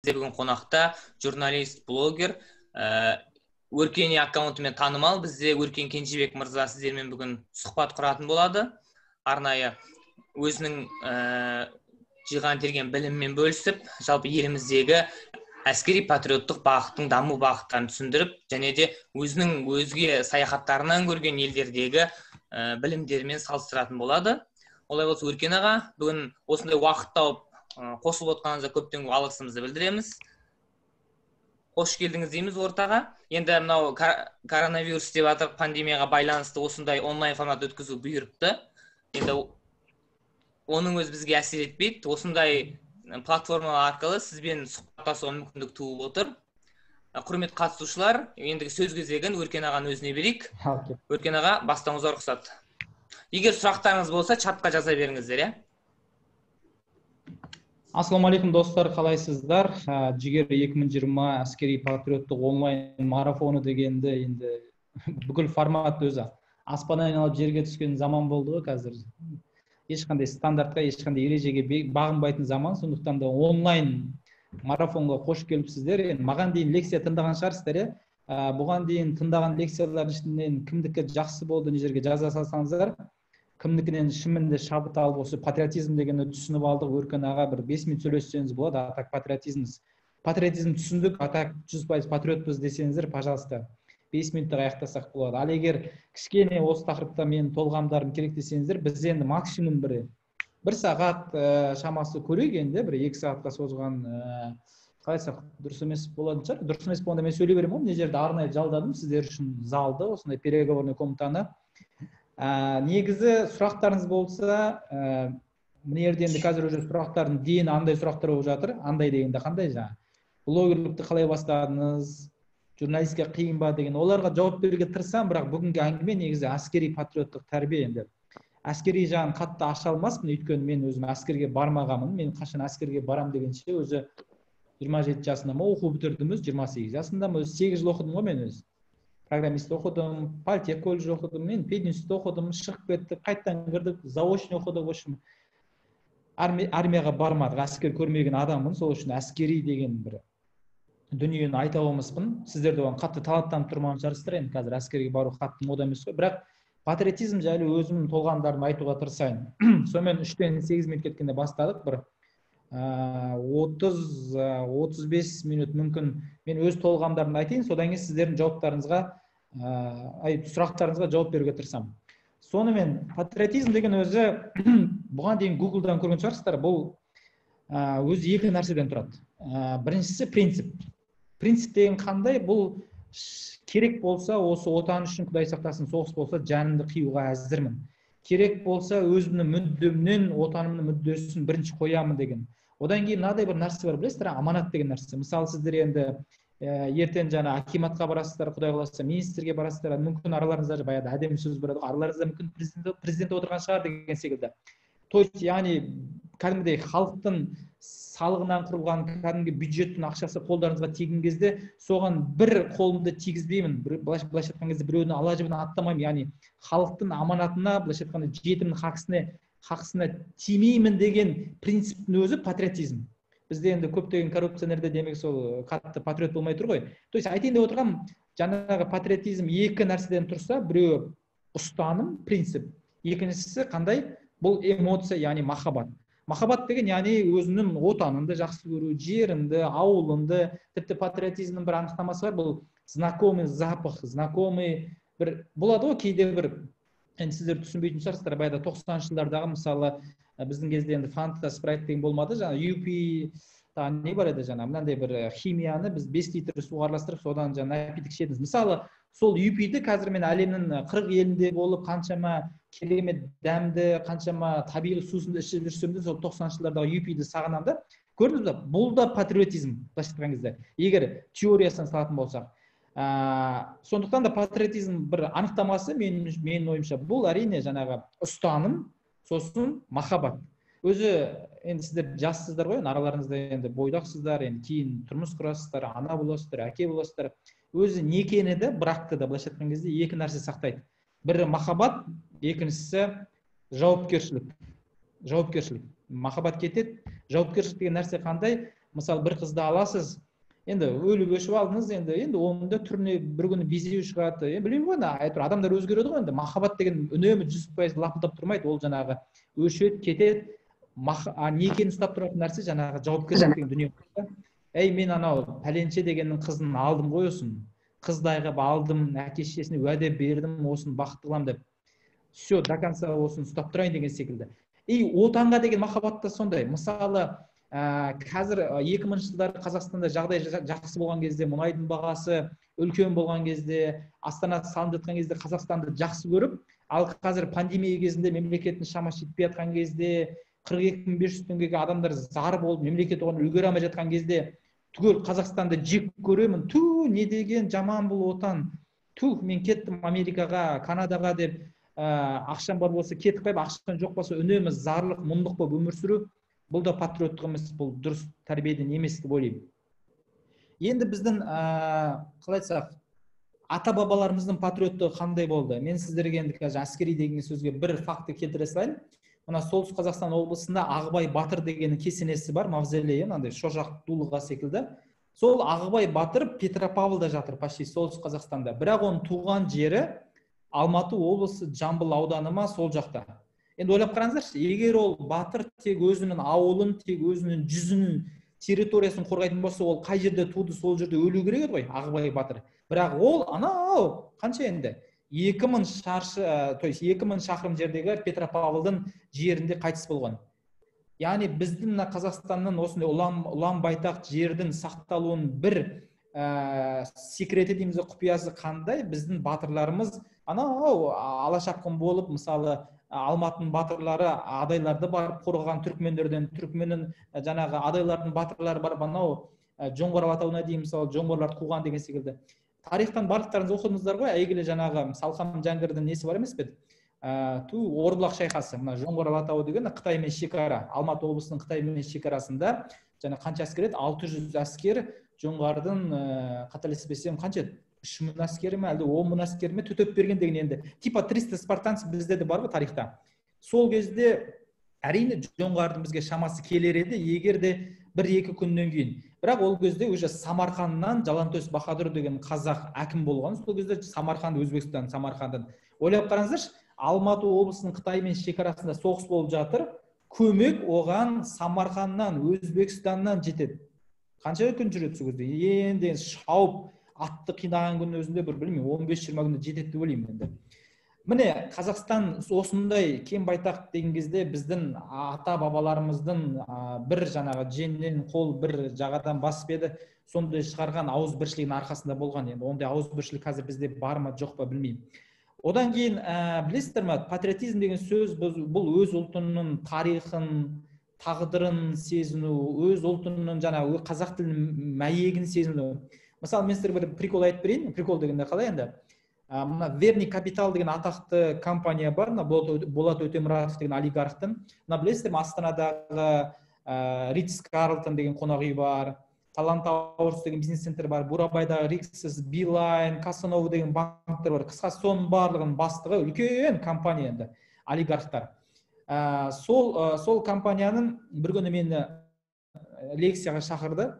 Бүгін қонақта журналист, блогер, Өркен аккаунтымен танымал. Бізде Өркен Кенжебек мырза сіздермен бүгін сұхбат құратын болады. Арнайы өзінің жиған терген біліммен бөлісіп, жалпы еліміздегі әскери патриоттық бағыттың даму бағыттарын түсіндіріп, және де өзінің өзге саяхаттарынан көрген елдердегі білімдерімен салыстыратын болады. Олай болса, Өркен аға, бүгін осындай уақыт тауып қосылып отқаныңызға көптен алғысымызды білдіреміз. Қош келдіңіз дейміз ортаға. Енді мынау коронавирус деп атыр, пандемияға байланысты осындай онлайн формат өткізу бұйырыпты. Енді оның өзі бізге әсер етпейді. Осындай платформалар арқылы сізбен сұхбаттасуға мүмкіндік туып отыр. Құрметті қатысушылар, ендігі сөз кезегін Өркен ағаның өзіне берейік. Өркен аға, бастауыңызға рұқсат. Егер сұрақтарыңыз болса, чатқа жаза беріңіздер, иә? Ассалаумағалейкум достар, қалайсыздар? Жігер 2020 әскери патриоттық онлайн марафоны дегенді енді бүкіл формат өзі аспаннан айналып жерге түскен заман болды ғой қазір. Ешқандай стандартқа, ешқандай ережеге бағынбайтын заман, сондықтан да онлайн марафонға қош келіпсіздер. Маған дейін лекция тыңдаған шығарсыздар, иә? Бұған дейін тыңдаған лекциялардың ішінен кімдікі жақсы болды, не жерге жаза салсаңыздар, кімдікінен шынымен шабыт алып, осы патриотизм дегенді түсініп алдық. Өркен аға бір 5 минут сөйлессеңіз болады, атак патриотизм түсіндік, атак 100% патриотпыз десеңіздер, пожалуйста, 5 минутта аяқтасақ болады. Ал егер кішкене осы тақырыпта мен толғамдарым керек десеңіздер, біз енді максимум бір сағат шамасы көрейік, енді бір 2 сағатқа созған қалайсақ дұрыс емес болатын шығар. Дұрыс емес болғанда мен сөйлей беремін, мына жерде арнайы жалдадым сіздер үшін залды, осындай переговорный комнатаны. Негізі сұрақтарыңыз болса, мына жерде енді қазір уже сұрақтардың дейін андай сұрақтар болып жатыр. Андай дегенде қандай жаңа? Блогерлікті қалай бастадыңыз? Журналистке қиын ба деген. Оларға жауап беруге тырысамын, бірақ бүгінгі әңгіме негізі әскери патриоттық тәрбие. Енді әскери жағын қатты аша алмаспын, өйткені мен өзім әскерге бармағанмын. Мен қашан әскерге барам дегенше өзі 27 жасында оқу бітірдім, 28 жасында 8 жыл оқыдым ғой мен өзі. Программист оқыдым, политех колледж оқыдым, мен пединститут оқыдым, шығып кеттік, қайттан кірдік, заочный оқыдық, в общем. Армияға бармадық, әскер көрмеген адаммын, сол үшін әскери деген бір дүниені айта алмаспын. Сіздер де оған қатты талаптанып тұрмаған шығарсыздар, енді қазір әскерге бару қатты мода емес қой, бірақ патриотизм жайлы өзімнің толғамдарымды айтуға тырысайын. Сонымен 3-тен 8 минут кеткенде бастадық, бір 30-35 минут мүмкін мен өз толғамдарымды айтайын, содан кейін сіздердің сұрақтарыңызға жауап беруге тырысамын. Сонымен патриотизм деген өзі бұған дейін Google-дан көрген шығарсыздар, бұл өзі екі нәрседен тұрады. Біріншісі принцип. Принцип деген қандай? Бұл керек болса, осы отан үшін Құдай сақтасын, соғыс болса, жанымды қиюға әзірмін. Керек болса, өзімнің мүддемнен отанымның мүддесін бірінші қоямын деген. Одан кейін мынадай бір нәрсе бар, білесіздер, аманат деген нәрсе. Мысалы, сіздер енді ертең жаңа акиматқа барасыздар, Құдай қаласа, министрге барасыздар, мүмкін араларыңызда баяғыда әдемі сөз бар еді, араларыңызда мүмкін президент отырған шығар деген секілді. То есть, яғни кәдімгідей халықтың салығынан құрылған кәдімгі бюджеттің ақшасы қолдарыңызға тиген кезде, соған бір қолымды тигізбеймін, былайша айтқан кезде біреудің ала жібін аттамаймын, яғни халықтың аманатына, былайша айтқанда жетімнің хақысына тимеймін деген принциптің өзі патриотизм. Бізде енді көптеген коррупционерде демек сол қатты патриот болмай тұр ғой. То есть айтайын деп отырғам, жаңағы патриотизм екі нәрседен тұрса, біреуі ұстаным, принцип, екіншісі қандай? Бұл эмоция, яғни махаббат. Махаббат деген, яғни өзінің отаныңды жақсы көру, жеріңді, ауылыңды, тіпті патриотизмнің бір анықтамасы бар, бұл знакомый запах, знакомый бір болады ғой, кейде бір, енді сіздер түсінбейтін шығарсыздар, баяғыда 90 жылдардағы мысалы біздің кезде енді Фанта, Спрайт деген болмады, жаңа UP, не бар еді жаңа, мынандай бір химияны біз 5 литр суға араластырып, содан жаңа напиток ішедіңіз. Мысалы, сол UP-ді қазір мен әлемнің 40 елінде болып, қаншама керемет дәмді, қаншама табиғи сусынды ішіп жүрсем де, сол 90 жылдардағы UP-ді сағынам да. Көрдіңіз бе? Бұл да патриотизм, былайша айтқан кезде. Егер теориясын салатын болсақ. Сондықтан да патриотизм бір анықтамасы менің ойымша бұл әрине жаңағы ұстаным, сосын махаббат. Өзі енді сіздер жассыздар ғой, араларыңызда енді бойдақсыздар, енді кейін тұрмыс құрасыздар, ана боласыздар, әке боласыздар. Өзі некені де, брақты да былайша айтқан кезде екі нәрсе сақтайды. Бірі махаббат, екіншісі жауапкершілік. Махаббат кетеді, жауапкершілік деген нәрсе қандай? мысалы бір қызды аласыз, енді өліп өшіп алдыңыз, енді оның да түріне бір күні безеу шығады, білмеймін ғой, әйтеуір адамдар өзгереді ғой, енді махаббат деген үнемі 100% лапылдап тұрмайды, ол жаңағы өшеді, кетеді. Некені ұстап тұратын нәрсе жаңағы жауапкершілік деген дүние. Ей, мен анау пәленше дегеннің қызын алдым ғой, осыны қыздай қылып алдым, әке шешесіне уәде бердім, осыны бақытты қыламын деп, все, до конца осыны ұстап тұрайын деген секілді. И отанға деген махаббат та сондай. Мысалы, қазір 2000 жылдары Қазақстанда жағдай жақсы болған кезде, мұнайдың бағасы үлкен болған кезде, Астана салынып жатқан кезде Қазақстанды жақсы көріп, ал қазір пандемия кезінде мемлекеттің шамасы жетпей жатқан кезде, 42.500 теңгеге адамдар зар болып, мемлекет оған үлгере алмай жатқан кезде, түгел Қазақстанды жек көремін, не деген жаман бұл отан, мен кеттім Америкаға, Канадаға деп, ақшам бар болса кетіп қойып, ақшам жоқ болса үнемі зарлық, мұңдық болып өмір сүру, бұл да патриоттық емес, бұл дұрыс тәрбиеден емес деп ойлаймын. Енді біздің, қалай айтсақ, ата бабаларымыздың патриоттығы қандай болды? Мен сіздерге енді қазір әскери деген сөзге бір факты келтіре салайын. Мына Солтүстік Қазақстан облысында Ағыбай Батыр деген кесенесі бар, мавзолей, андай шошақ дулыға секілді. Сол Ағыбай Батыр Петропавлда жатыр, почти Солтүстік Қазақстанда. Бірақ оның туған жері Алматы облысы, Жамбыл ауданы ма, сол жақта. Енді ойлап қараңыздаршы, егер ол батыр тек өзінің ауылын, тек өзінің жүзінің территориясын қорғайтын болса, ол қай жерде туды, сол жерде өлу керек еді ғой, Ағыбай Батыр. Бірақ ол анау қанша енді 2000 шаршы, то есть 2000 шақырым жердегі Петропавлдың жерінде қайтыс болған. Яғни біздің Қазақстанның осындай ұлан байтақ жердің сақталуын бір секреті дейміз, құпиясы қандай? Біздің батырларымыз анау алашапқын болып, мысалы Алматының батырлары адайларды барып қорғаған түркмендерден, түркменнің жаңағы адайлардың батырлары барып анау Жоңғар алатауына дейін, мысалы жоңғарлар қуған деген секілді. Тарихтан барлықтарыңыз оқыдыңыздар ғой, әйгілі жаңағы Салқам Жәңгірдің несі бар емес пе? Орбұлақ шайқасы, мына Жоңғар алатауы деген Қытаймен шекара, Алматы облысының Қытаймен шекарасында және қанша әскер еді? 600 әскер жоңғардың, қателеспесем, қанша еді? 3000 әскері ме, әлде 10.000 әскері ме төтеп берген деген, енді типа 300 спартанцы бізде де бар ғой тарихта. Сол кезде әрине жоңғардың бізге шамасы келер еді, егер де 1-2 күннен кейін. Бірақ ол кезде уже Самарқаннан Жалаңтөс Баһадүр деген қазақ әкім болған. Сол кезде Самарқан, Өзбекстан, Самарқандан. Ойлап қараңыздаршы, Алматы облысының Қытаймен шекарасында соғыс болып жатыр. Көмек оған Самарқаннан, Өзбекстаннан жетеді. Қанша күн жүреді сол кезде? Енді шауып атты қинаған күннің өзінде бір білмеймін 15-20 күнде жетеді деп ойлаймын енді. Міне Қазақстан осындай кең байтақ деген кезде біздің ата бабаларымыздың бір жаңағы жеңнен қол бір жағадан басып еді, сондай шығарған ауызбіршілігінің арқасында болған. Енді ондай ауызбіршілік қазір бізде бар ма жоқ па білмеймін. Одан кейін білесіздер ме, патриотизм деген сөз бұл өз ұлтының тарихын, тағдырын сезіну, өз ұлтының жаңағы қазақ тілінің мәйегін сезіну. Мысалы, мен сіздерге бір прикол айтып берейін. Прикол дегенде қалай енді? Мына Верни Капитал деген атақты компания бар, Болат Өтемұратов деген олигархтың. Мына білесіздер ме, Астанадағы Ритц Карлтон деген қонақ үй бар, Талант Аурс деген бизнес центр бар, Бурабайдағы Риксис, Билайн, Касанова деген банктер бар. Қысқасы соның барлығының бастығы үлкен компания енді, олигархтар. Сол компанияның бір күні мені лекцияға шақырды.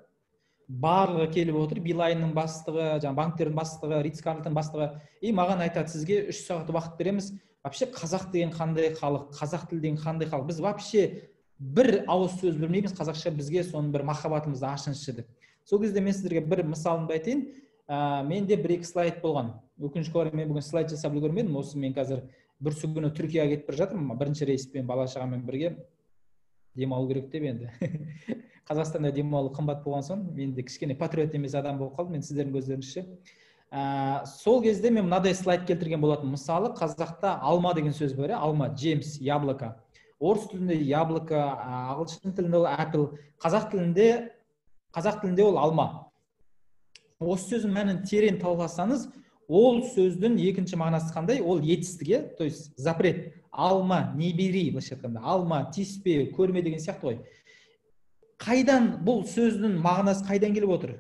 Барлығы келіп отыр, Билайнның бастығы, банктердің бастығы, Ритц Карлтон бастығы. И маған айтады, сізге 3 сағат уақыт береміз. Вообще қазақ деген қандай халық, қазақ тілі деген қандай халық. Біз вообще бір ауыз сөз білмейміз қазақша, бізге соның бір махаббатымызды ашыңызшы деп. Сол кезде мен сіздерге бір мысалымды айтайын. Менде 1-2 слайд болған. Өкінішке орай мен бүгін слайд жасап үлгермедім. Осы мен қазір бүрсі күні Түркияға кетіп бара жатырмын. Бірінші рейспен бала-шағамен бірге демалу керек деп енді. Қазақстанда демалу қымбат болған соң, мен де кішкене патриот емес адам болып қалдым, мен сіздердің көздеріңізше. Сол кезде мен мынадай слайд келтірген болатын. Мысалы, қазақта алма деген сөз бар, алма, жеміс, яблоко. Орыс тілінде яблоко, ағылшын тілінде ол apple, қазақ тілінде ол алма. Осы сөздің мәнін терең талқыласаңыз, ол сөздің екінші мағынасы қандай? Ол етістік, то есть запрет. Алма, не бери, былайша айтқанда, алма, тиіспе, көрме деген сияқты ғой. Қайдан бұл сөздің мағынасы қайдан келіп отыр?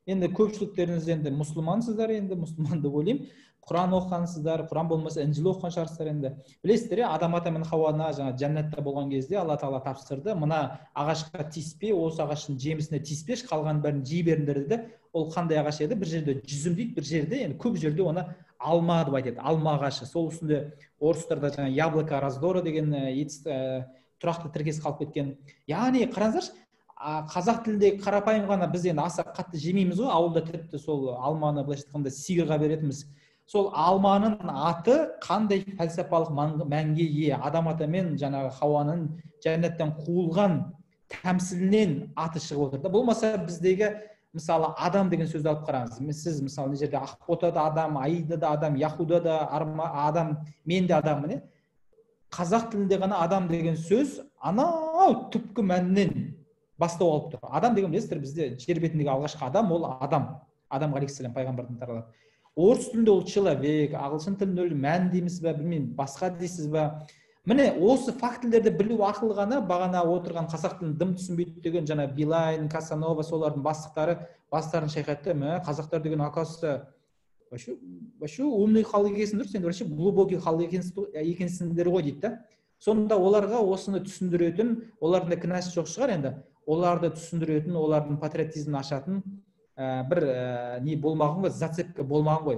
енді көпшіліктеріңіз енді мұсылмансыздар, енді мұсылман деп ойлаймын. Құран оқығансыздар, Құран болмаса Інжіл оқыған шығарсыздар. Енді білесіздер, адам ата мен Хауаны жаңа жәннатта болған кезде Алла Тағала тапсырды, мына ағашқа тиіспе, осы ағаштың жемісіне тиіспеш, қалған бәрін жей беріңдер деді. Ол қандай ағаш еді? Бір жерде жүзім дейді, бір жерде, енді көп жерде оны алма деп айтады, алма ағашы. Сол үстінде орыстарда жаңа яблоко раздора деген тұрақты тіркес қалып кеткен. Яғни қараңыздаршы, қазақ тілінде қарапайым ғана біз енді аса қатты жемейміз ғой, ауылда тіпті сол алманы былайша айтқанда сиырға беретінбіз. Сол алманың аты қандай фәлсапалық мәнге ие? Адам ата мен жаңағы Хауаның жәннаттан қуылған тәмсілінен аты шығып отыр да. Болмаса біздегі мысалы адам деген сөзді алып қараңыз. Сіз мысалы мына жерде Ақбота да адам, Аида да адам, Яхуда да адам, мен де адам, міне. Қазақ тілінде ғана адам деген сөз анау түпкі мәнінен бастау алып тұр. Адам деген білесіздер, бізде жер бетіндегі алғашқы адам ол адам. Адам алейхиссалам пайғамбардан таралады. Орыс тілінде ол человек, ағылшын тілінде ол мән дейміз бе, білмеймін, басқа дейсіз бе. Міне осы фактілерді білу арқылы ғана бағана отырған қазақ тілін дым түсінбейді деген жаңа Билайн, Касанова солардың бастықтары бастарын шайқатты. Қазақтар деген оказывается вообще умный халық екенсіңдер, сендер вообще глубокий халық екенсіңдер ғой дейді да. Сонда оларға осыны түсіндіретін, олардың кінәсі жоқ шығар енді. Оларды түсіндіретін, олардың патриотизмін ашатын бір не болмаған ғой, зацепка болмаған ғой.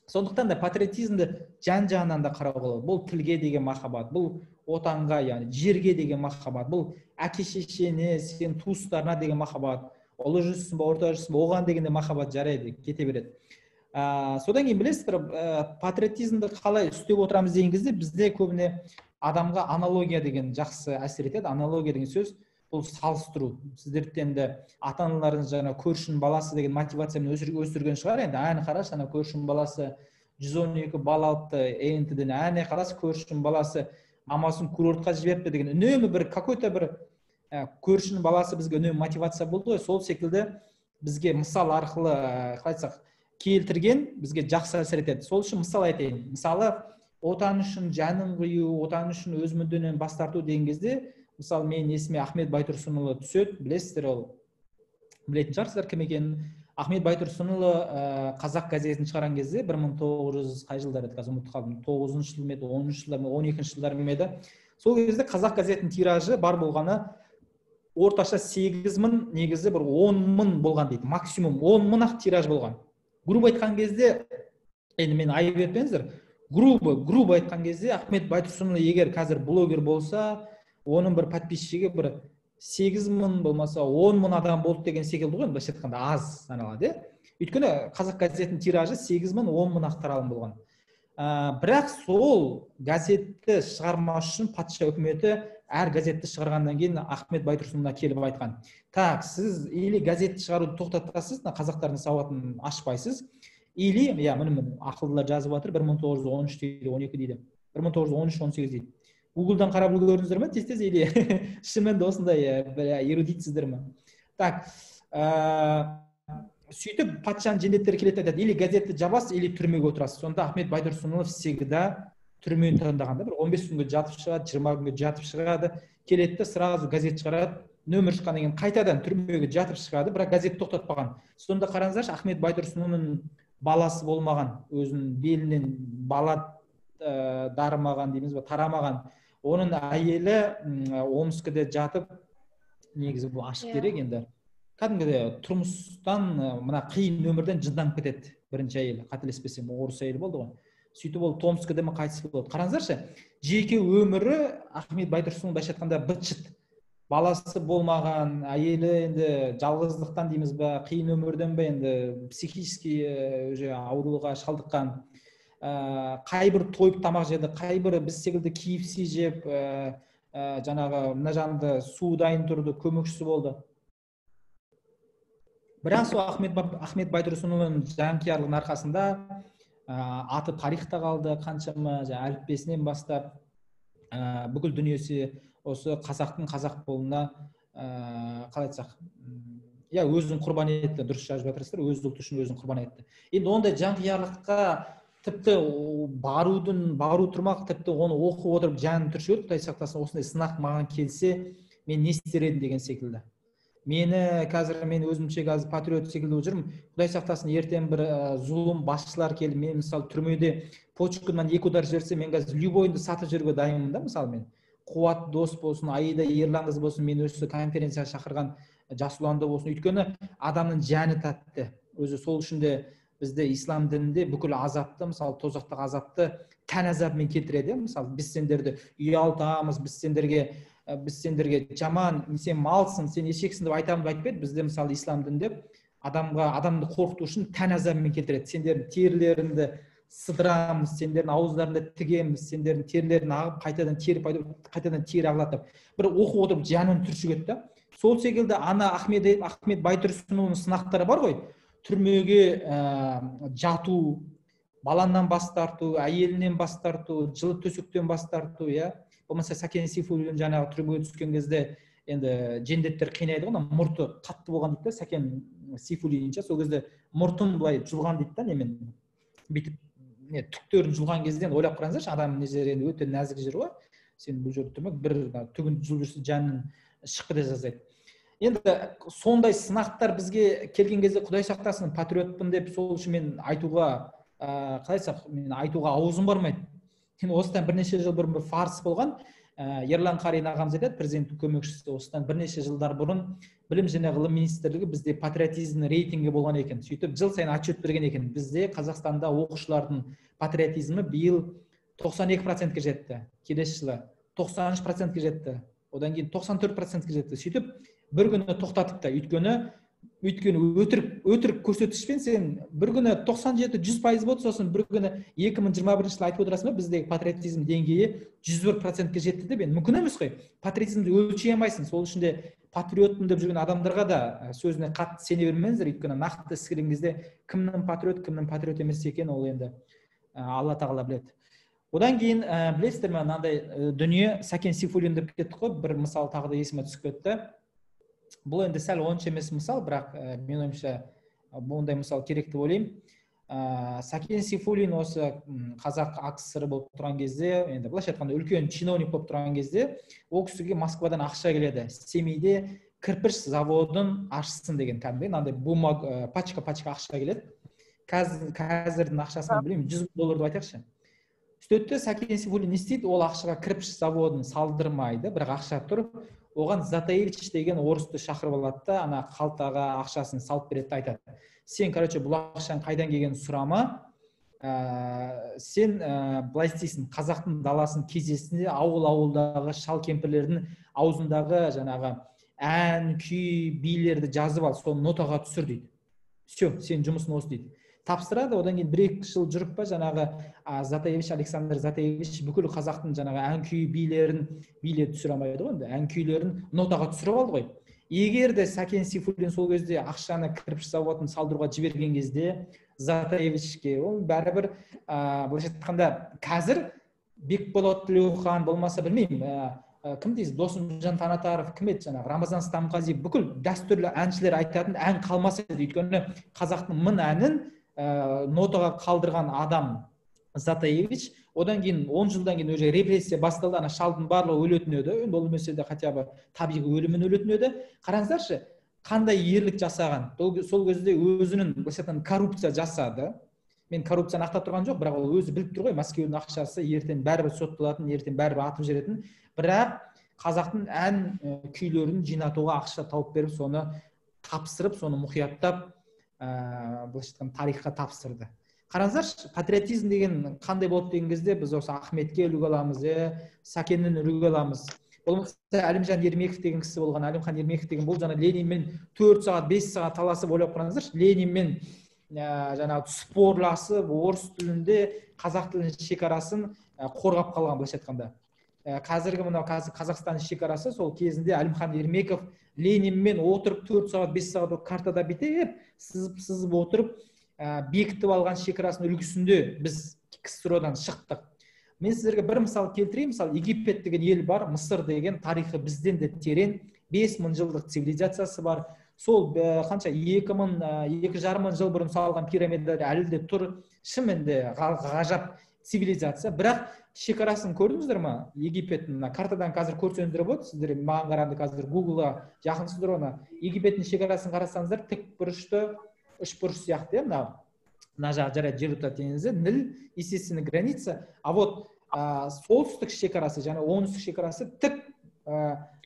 Сондықтан да патриотизмді жан-жағынан да қарауға болады. Бұл тілге деген махаббат, бұл отанға, яғни жерге деген махаббат, бұл әке-шешене, сен туыстарына деген махаббат, ұлы жүзсің бе, орта жүзсің бе, оған дегенде махаббат жарайды, кете береді. Содан кейін білесіздер, патриотизмді қалай үстеп отырамыз деген кезде бізде көбіне адамға аналогия деген жақсы әсер етеді. Аналогия деген сөз бұл салыстыру. Сіздерді енді ата-аналарыңыз жаңа көршінің баласы деген мотивациямен өсірген шығар. Енді әне қараш, ана көршінің баласы 112 бал алыпты, ЕНТ-ден, әне қараш көршінің баласы мамасын курортқа жіберіпті деген үнемі бір какой-то бір көршінің баласы бізге үнемі мотивация болды ғой. Сол секілді бізге мысал арқылы қалай айтсақ келтірген бізге жақсы әсер етеді. Сол үшін мысал айтайын. Мысалы, отан үшін жанын қию, отан үшін өз мүдденен бас тарту деген кезде, мысалы мен есіме Ахмет Байтұрсынұлы түседі, білесіздер, ол білетін шығарсыздар кім екенін. Ахмет Байтұрсынұлы қазақ газетін шығарған кезде 1900 қай жылдар еді, қазір ұмытып қалдым, 9-шы жыл ма еді, 10-шы жылдар ма, 12-ші жылдар ма еді. Сол кезде қазақ газетінің тиражы бар болғаны орташа 8.000, негізі бір 10.000 болған дейді, максимум 10.000 тираж болған. Грубо айтқан кезде, енді мен айып етпеңіздер, грубо айтқан кезде Ахмет Байтұрсынұлы егер қазір блогер болса, оның бір подписчигі бір 8.000 болмаса 10.000 адам болды деген секілді ғой, былайша айтқанда аз саналады. Өйткені қазақ газетінің тиражы 8.000, 10.000 таралым болған. Бірақ сол газетті шығармас үшін патша үкіметі әр газетті шығарғаннан кейін Ахмет Байтұрсынұлына келіп айтқан: так, сіз или газетті шығаруды тоқтатасыз, қазақтардың сауатын ашпайсыз, или, міне ақылдылар жазып жатыр, 1913 дейді, 12 дейді, 1913-18 дейді. Гуглдан қарап көрдіңіздер ме тез-тез, или шынымен де осындай эрудитсіздер ме? Так, сөйтіп патшаның жендеттері келеді айтады, или газетті жабасыз, или түрмеге отырасыз. Сонда Ахмет Байтұрсынұлы всегда түрмені таңдағанда, бір 15 күнге жатып шығады, 20 күнге жатып шығады, келеді, сразу газет шығарады, нөмір шыққаннан кейін қайтадан түрмеге жатып шығады, бірақ газет тоқтатпаған. Сонда қараңыздаршы, Ахмет Байтұрсынұлының баласы болмаған, өзінің белінен бала дарымаған дейміз бе, тарамаған. Оның әйелі Омскіде жатып, негізі бұл ашық керек енді, кәдімгідей тұрмыстан, мына қиын өмірден жынданып кетеді. Бірінші әйелі, қателеспесем, орыс әйелі болды ғой. Сөйтіп ол Томскіде ме қайтыс болды. Қараңыздаршы, жеке өмірі Ахмет Байтұрсынұлы былайша айтқанда быт-шыт. Баласы болмаған, әйелі енді жалғыздықтан дейміз бе, қиын өмірден бе, енді психически ауруға шалдыққан. Қайбір тойып тамақ жеді, қайбір біз секілді KFC жеп, жаңағы мына жанында су дайын тұрды, көмекшісі болды. Бірақ сол Ахмет Байтұрсынұлының жанқиярлығының арқасында аты тарихта қалды, қаншама әліппесінен бастап бүкіл дүниесі осы қазақтың қазақ болуына қалай айтсақ, өзін құрбан етті, дұрыс жазып жатырсыздар, өз ұлты үшін өзін құрбан етті. Енді ондай жанқиярлыққа тіпті бару тұрмақ, тіпті оны оқып отырып жанын түршігеді, Құдай сақтасын, осындай сынақ маған келсе, мен не істер едім деген секілді. мені қазір мен өзімше қазір патриот секілді болып жүрмін. Құдай сақтасын, ертең бір зұлым басшылар келіп, мен мысалы түрмеде почкамнан 2 удар жіберсе, мен қазір любойымды сатып жіберуге дайынмын да. Мысалы мен Қуат дос болсын, Аида Ерлан қыз болсын, мен осы конференцияға шақырған Жасұланда болсын, өйткені адамның жаны тәтті. Өзі сол үшін де бізде ислам дінінде бүкіл азапты, мысалы тозақтағы азапты тән азабымен келтіреді. Мысалы біз сендерді ұялтамыз, біз сендерге жаман, сен малсың, сен ешексің деп айтамын деп айтпайды. Бізде мысалы ислам дінінде адамды қорқыту үшін тән азабымен келтіреді. Сендердің терілеріңді сыдырамыз, сендердің ауыздарында тігеміз, сендердің терілерін ағып, қайтадан тері ағылатып. Бір оқып отырып жанын түршігеді да. Сол секілді ана Ахмет Байтұрсынұлының сынақтары бар ғой. Түрмеге жату, баланнан бас тарту, әйелінен бас тарту, жылы төсектен бас тарту, иә. Болмаса Сәкен Сейфуллин жаңағы түрмеге түскен кезде енді жендеттер қинайды ғой, мұрты қатты болған дейді, Сәкен Сейфуллинше, сол кезде мұртын былай жұлған дейді да, немен бүйтіп түктерін жұлған кезде ойлап қараңыздаршы, адам мына жері өте нәзік жер ғой. Сен бұл жерде тұрмақ, бір түгін жұлып жүрсе жанның шыққы да жазайды. Енді сондай сынақтар бізге келген кезде, Құдай сақтасын, патриотпын деп, сол үшін мен айтуға мен айтуға аузым бармайды. Осыдан бірнеше жыл бұрын бір фарс болған, Ерлан Қарин ағамыз айтады, президенттің көмекшісі, осыдан бірнеше жылдар бұрын білім және ғылым министрлігі бізде патриотизм рейтингі болған екен. Сөйтіп жыл сайын отчет берген екен. Бізде Қазақстанда оқушылардың патриотизмі биыл 92%-ке жетті. Келесі жылы 93%-ке жетті. Одан кейін 94%-ке жетті. Сөйтіп бір күні тоқтатыпты. Өйткені өтірік көрсеткішпен сен бір күні 97-100% болды, сосын бір күні 2021 жылы айтып отырасың ба, біздегі патриотизм деңгейі 101%-ке жетті деп. Мүмкін емес қой. Патриотизмді өлшей алмайсың. Сол үшін де патриотпын деп жүрген адамдарға да сөзіне қатты сене бермеңіздер. Өйткені нақты іс келген кезде кімнің патриот емес екенін ол енді Алла тағала біледі. Одан кейін білесіздер ме, мынандай дүние, Сәкен Сейфуллин деп кеттік қой, бір мысал тағы да есіме түсіп кетті. Бұл енді сәл онша емес мысал, бірақ мен ойымша бұндай мысал керек деп ойлаймын. Сәкен Сейфуллин осы қазақ АКСР болып тұрған кезде, енді былайша айтқанда үлкен чиновник болып тұрған кезде, ол кісіге Москвадан ақша келеді. Семейде кірпіш заводын ашсын деген, кәдімгі мынандай пачка ақша келеді. Қазірдің ақшасын білмеймін, $100 деп айтайықшы. Сөйтті, Сәкен Сейфуллин не істейді? Ол ақшаға кірпіш заводын салдырмайды, бірақ ақша тұр. Оған Затаевич деген орысты шақырып алады да, ана қалтаға ақшасын салып береді, айтады. Сен, бұл ақшаның қайдан келгенін сұрама, сен былай істейсің, қазақтың даласын кезесінде ауылдағы шал кемпірлердің аузындағы жаңағы ән, күй, билерді жазып ал, соны нотаға түсір дейді. Все, сен жұмысын осы дейді. Тапсырады, одан кейін 1-2 жыл жүріп па, жаңағы Александр Затаевич бүкіл қазақтың жаңағы ән күй билерін түсіре алмайды ғой, ән күйлерін нотаға түсіріп алды ғой. Егер де Сәкен Сейфуллин сол кезде ақшаны кірпіш заводын салдыруға жіберген кезде Затаевичке, ол бәрібір былайша айтқанда қазір Бекболат Тілеухан болмаса білмеймін, кім дейсіз, Досымжан Танатаров, кім еді жаңағы, Рамазан Стамғазиев, бүкіл дәстүрлі әншілер айтатын ән қалмаса еді. Өйткені қазақтың мың әнін нотаға қалдырған адам Затаевич. Одан кейін 10 жылдан кейін уже репрессия басталды, ана шалдың барлығы өлетін еді, енді ол өлмесе де хотя бы табиғи өліммен өлетін еді. Қараңыздаршы, қандай ерлік жасаған. Сол кезде өзінің коррупция жасады. Мен коррупцияны ақтап тұрған жоқ, бірақ ол өзі біліп тұр ғой, Мәскеудің ақшасы ертең бәрібір сотталатын, ертең бәрібір атып жіберетін. Бірақ қазақтың ән күйлерін жинатуға ақша тауып беріп, соны тапсырып, соны мұқияттап тарихқа тапсырды. Қараңыздаршы, патриотизм деген қандай болды деген кезде біз осы Ахметке үлгі аламыз, Сәкеннен үлгі аламыз. Болмаса Әлімжан Ермеков деген кісі болған, Әлімхан Ермеков деген, бұл жаңа Ленинмен 4 сағат, 5 сағат таласып, ойлап қараңыздаршы, Ленинмен жаңағы спорласып, орыс тілінде қазақ тілінің шекарасын қорғап қалған, былайша айтқанда. Қазіргі мынау Қазақстан шекарасы сол кезінде Әлімхан Ермеков Ленинмен отырып 4 сағат, 5 сағат картада бітеп, сызып отырып, бекітіп алған шекарасының үлгісінде біз КСРО-дан шықтық. Мен сіздерге бір мысал келтірейін. Мысалы, Египет деген ел бар, Мысыр деген, тарихы бізден де терең, 5000 жылдық цивилизациясы бар. Сол қанша 2,5 жыл бұрын салған пирамида әлі де тұр. Шынымен де ғажап цивилизация, бірақ шекарасын көрдіңіздер ма? Египеттің мына картадан қазір көрсеңіздер болады, сіздер маған қарағанда қазір Google-ға жақынсыздар оны. Египеттің шекарасын қарасаңыздар, тік бұрышты, үшбұрыш сияқты, мына жағы жарайды, Жерорта теңізі, Ніл, естественная граница, а вот солтүстік шекарасы, және оңтүстік шекарасы тік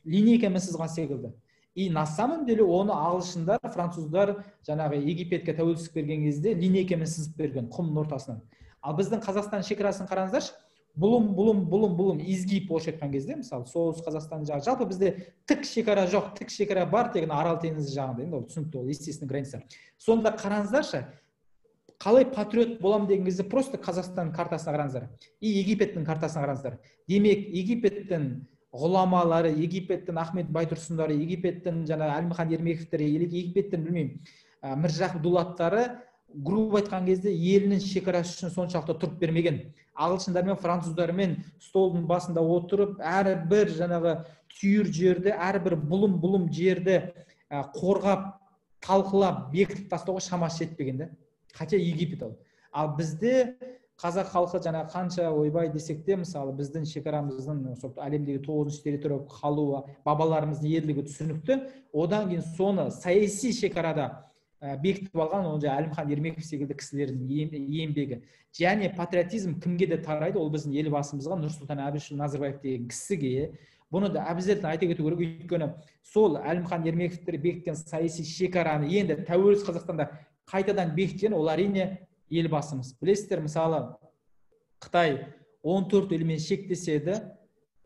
линейкамен сызған секілді. И на самом деле оны ағылшындар, француздар жаңағы Египетке тәуелсіздік берген кезде линейкамен сызып берген құмның ортасынан. Ал біздің Қазақстан шекарасын қараңыздаршы, бұлым изгиб орысша айтқан кезде, мысалы, солтүстік Қазақстан жағы, жалпы бізде тік шекара жоқ, тік шекара бар тек Арал теңізі жағында, енді ол түсінікті, ол естественный граница. Сонда қараңыздаршы, қалай патриот болам деген кезде просто Қазақстан картасына қараңыздар и Египеттің картасына қараңыздар. Демек, Египеттің ғұламалары, Египеттің Ахмет Байтұрсындары, Египеттің Әлімхан Ермековтері, Египеттің білмеймін, Міржақып Дулаттары грубо айтқан кезде елінің шекарасы үшін соншалықты тұрып бермеген. Ағылшындармен, француздармен столдың басында отырып, әрбір жаңағы түйір жерді, әрбір бұлым жерді қорғап, талқылап, бекітіп тастауға шамасы жетпеген да. Хотя Египет ол. Ал бізде қазақ халқы қанша ойбай десек те, мысалы, біздің шекарамыздың әлемдегі 9-шы территория қалуы, бабаларымыздың ерлігі түсінікті. Одан кейін соны саяси шекарада бекітіп алған, ол Әлімхан Ермеков секілді кісілердің еңбегі. Және патриотизм кімге де тарайды, ол біздің елбасымызға, Нұрсұлтан Әбішұлы Назарбаев деген кісіге. Бұны да обязательно айта кету керек, өйткені сол Әлімхан Ермековтер бекіткен саяси шекараны енді тәуелсіз Қазақстанда қайтадан бекіткен, ол әрине елбасымыз. Білесіздер, мысалы, Қытай 14 елмен шектеседі.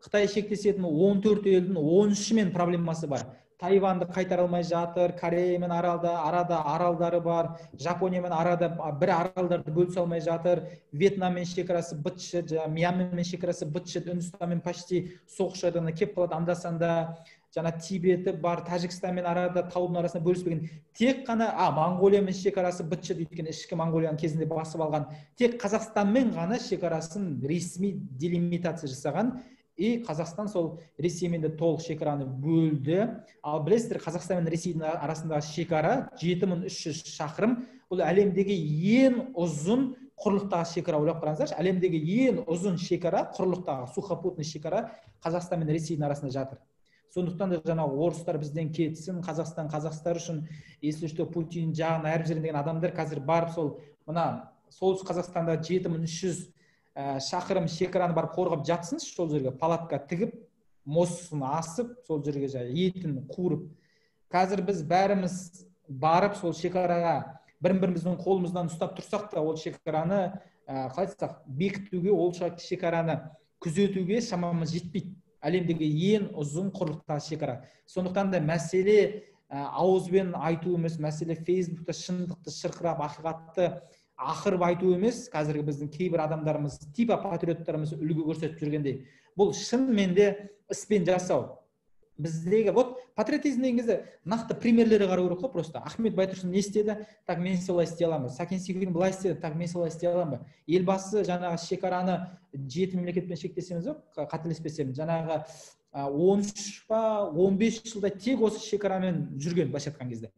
Қытай шектесетін 14 елдің 13-мен проблемасы бар. Тайванды қайтара алмай жатыр, Кореямен арада аралдары бар, Жапониямен арада бір аралдарды бөлісе алмай жатыр, Вьетнаммен шекарасы быт-шыт, Мьянмамен шекарасы быт-шыт, Үндістанмен почти соғыс кеп қалады анда-санда. Тибеті бар, Тәжікстанмен арада таудың арасында бөліспеген. Тек қана Монғолиямен шекарасы быт-шыт, өйткені ішкі Монғолияның кезінде басып алған. Тек Қазақстанмен ғана шекарасын ресми делимитация жасаған. И Қазақстан сол Ресеймен де толық шекараны бөлді. Ал білесіздер, Қазақстан мен Ресейдің арасындағы шекара 7300 шақырым. Бұл әлемдегі ең ұзын құрлықтағы шекара, ойлап қараңыздаршы. Әлемдегі ең ұзын шекара, құрлықтағы сухопутный шекара Қазақстан мен Ресейдің арасында жатыр. Сондықтан да орыстар бізден кетсін, Қазақстан қазақтар үшін, если что Путин жағын әріп жерін деген адамдар қазір барып сол солтүстік Қазақстанда 7300 шақырым шекараны барып қорғап жатсыншы, сол жерге палатка тігіп, мосын асып, сол жерге етін қуырып. Қазір біз бәріміз барып сол шекараға біріміздің қолымыздан ұстап тұрсақ та, ол шекараны қалайтсақ бекітуге, ол шекараны күзетуге шамамыз жетпейді. Әлемдегі ең ұзын құрлықтағы шекара. Сондықтан да мәселе ауызбен айту емес, мәселе Фейсбукта шындықты шырқырап, ақиқатты ақырып айту емес. Қазіргі біздің кейбір адамдарымыз, типа патриоттарымыз үлгі көрсетіп жүргендей. Бұл шынымен де іспен жасау. Біздегі патриотизм деген кезде нақты примерлері қарау керек қой, просто. Ахмет Байтұрсын не істеді? Так, мен солай істей аламын. Сәкен Сейфуллин былай істеді, так, мен солай істей аламын. Елбасы шекараны 7 мемлекетпен шектесеміз, қателеспесем, 13 па 15 жылда тек осы шекарамен жүрген, былайша айтқан кезде.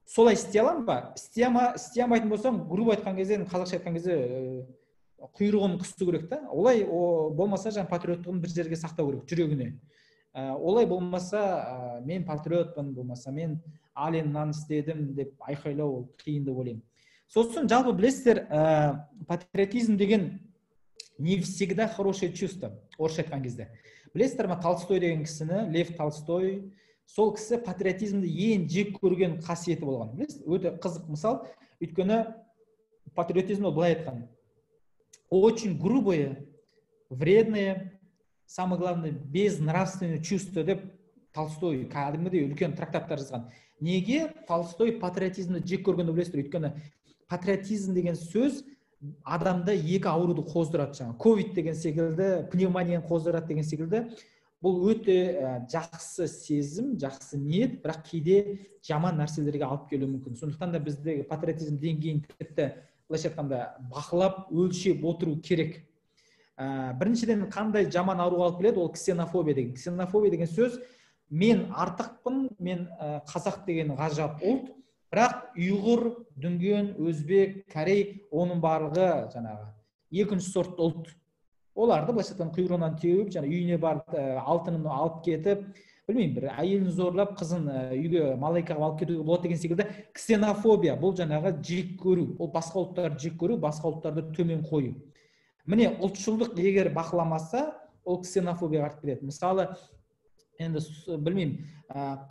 Солай істей аламын ба? Істей алмайтын болсам, грубо айтқан кезде, қазақша айтқан кезде құйрығын қысу керек та. Олай болмаса патриоттығын бір жерге сақтау керек, жүрегіне. Олай болмаса, мен патриотпын, болмаса мен Аленнан істедім деп айқайлау қиын деп ойлаймын. Сосын жалпы білесіздер, патриотизм деген не всегда хорошее чувство, орысша айтқан кезде. Білесіздер ма, Толстой деген кісіні, Лев Толстой, сол кісі патриотизмді ең жек көрген қасиеті болған. Білесіз, өте қызық мысал, өйткені патриотизм былай айтқан. Очень грубое, вредное, самое главное, безнравственное чувство деп Толстой кәдімгідей үлкен трактаттар жазған. Неге Толстой патриотизмді жек көргенді білесіздер? Өйткені патриотизм деген сөз адамда екі ауруды қоздырады. Ковид деген секілді, пневмонияны қоздырады деген секілді. Бұл өте жақсы сезім, жақсы ниет, бірақ кейде жаман нәрселерге алып келуі мүмкін. Сондықтан да біздегі патриотизм деңгейін тіпті былайша айтқанда бақылап, өлшеп отыру керек. Біріншіден қандай жаман ауруға алып келеді, ол ксенофобия деген. Ксенофобия деген сөз, мен артықпын, мен қазақ деген ғажап ұлт, бірақ ұйғыр, дүнген, өзбек, корей, оның барлығы екінші сорт ұлт. Оларды былайша айтқанда құйрығынан теуіп, жаңа үйіне барып алтынын алып кетіп, білмеймін, бір әйелін зорлап, қызын үйге малайкаға алып кетуге болады деген секілді ксенофобия. Бұл жаңағы жек көру, ол басқа ұлттарды жек көру, басқа ұлттарды төмен қою. Міне ұлтшылдық егер бақыламаса, ол ксенофобияға артып келеді. Мысалы, енді білмеймін,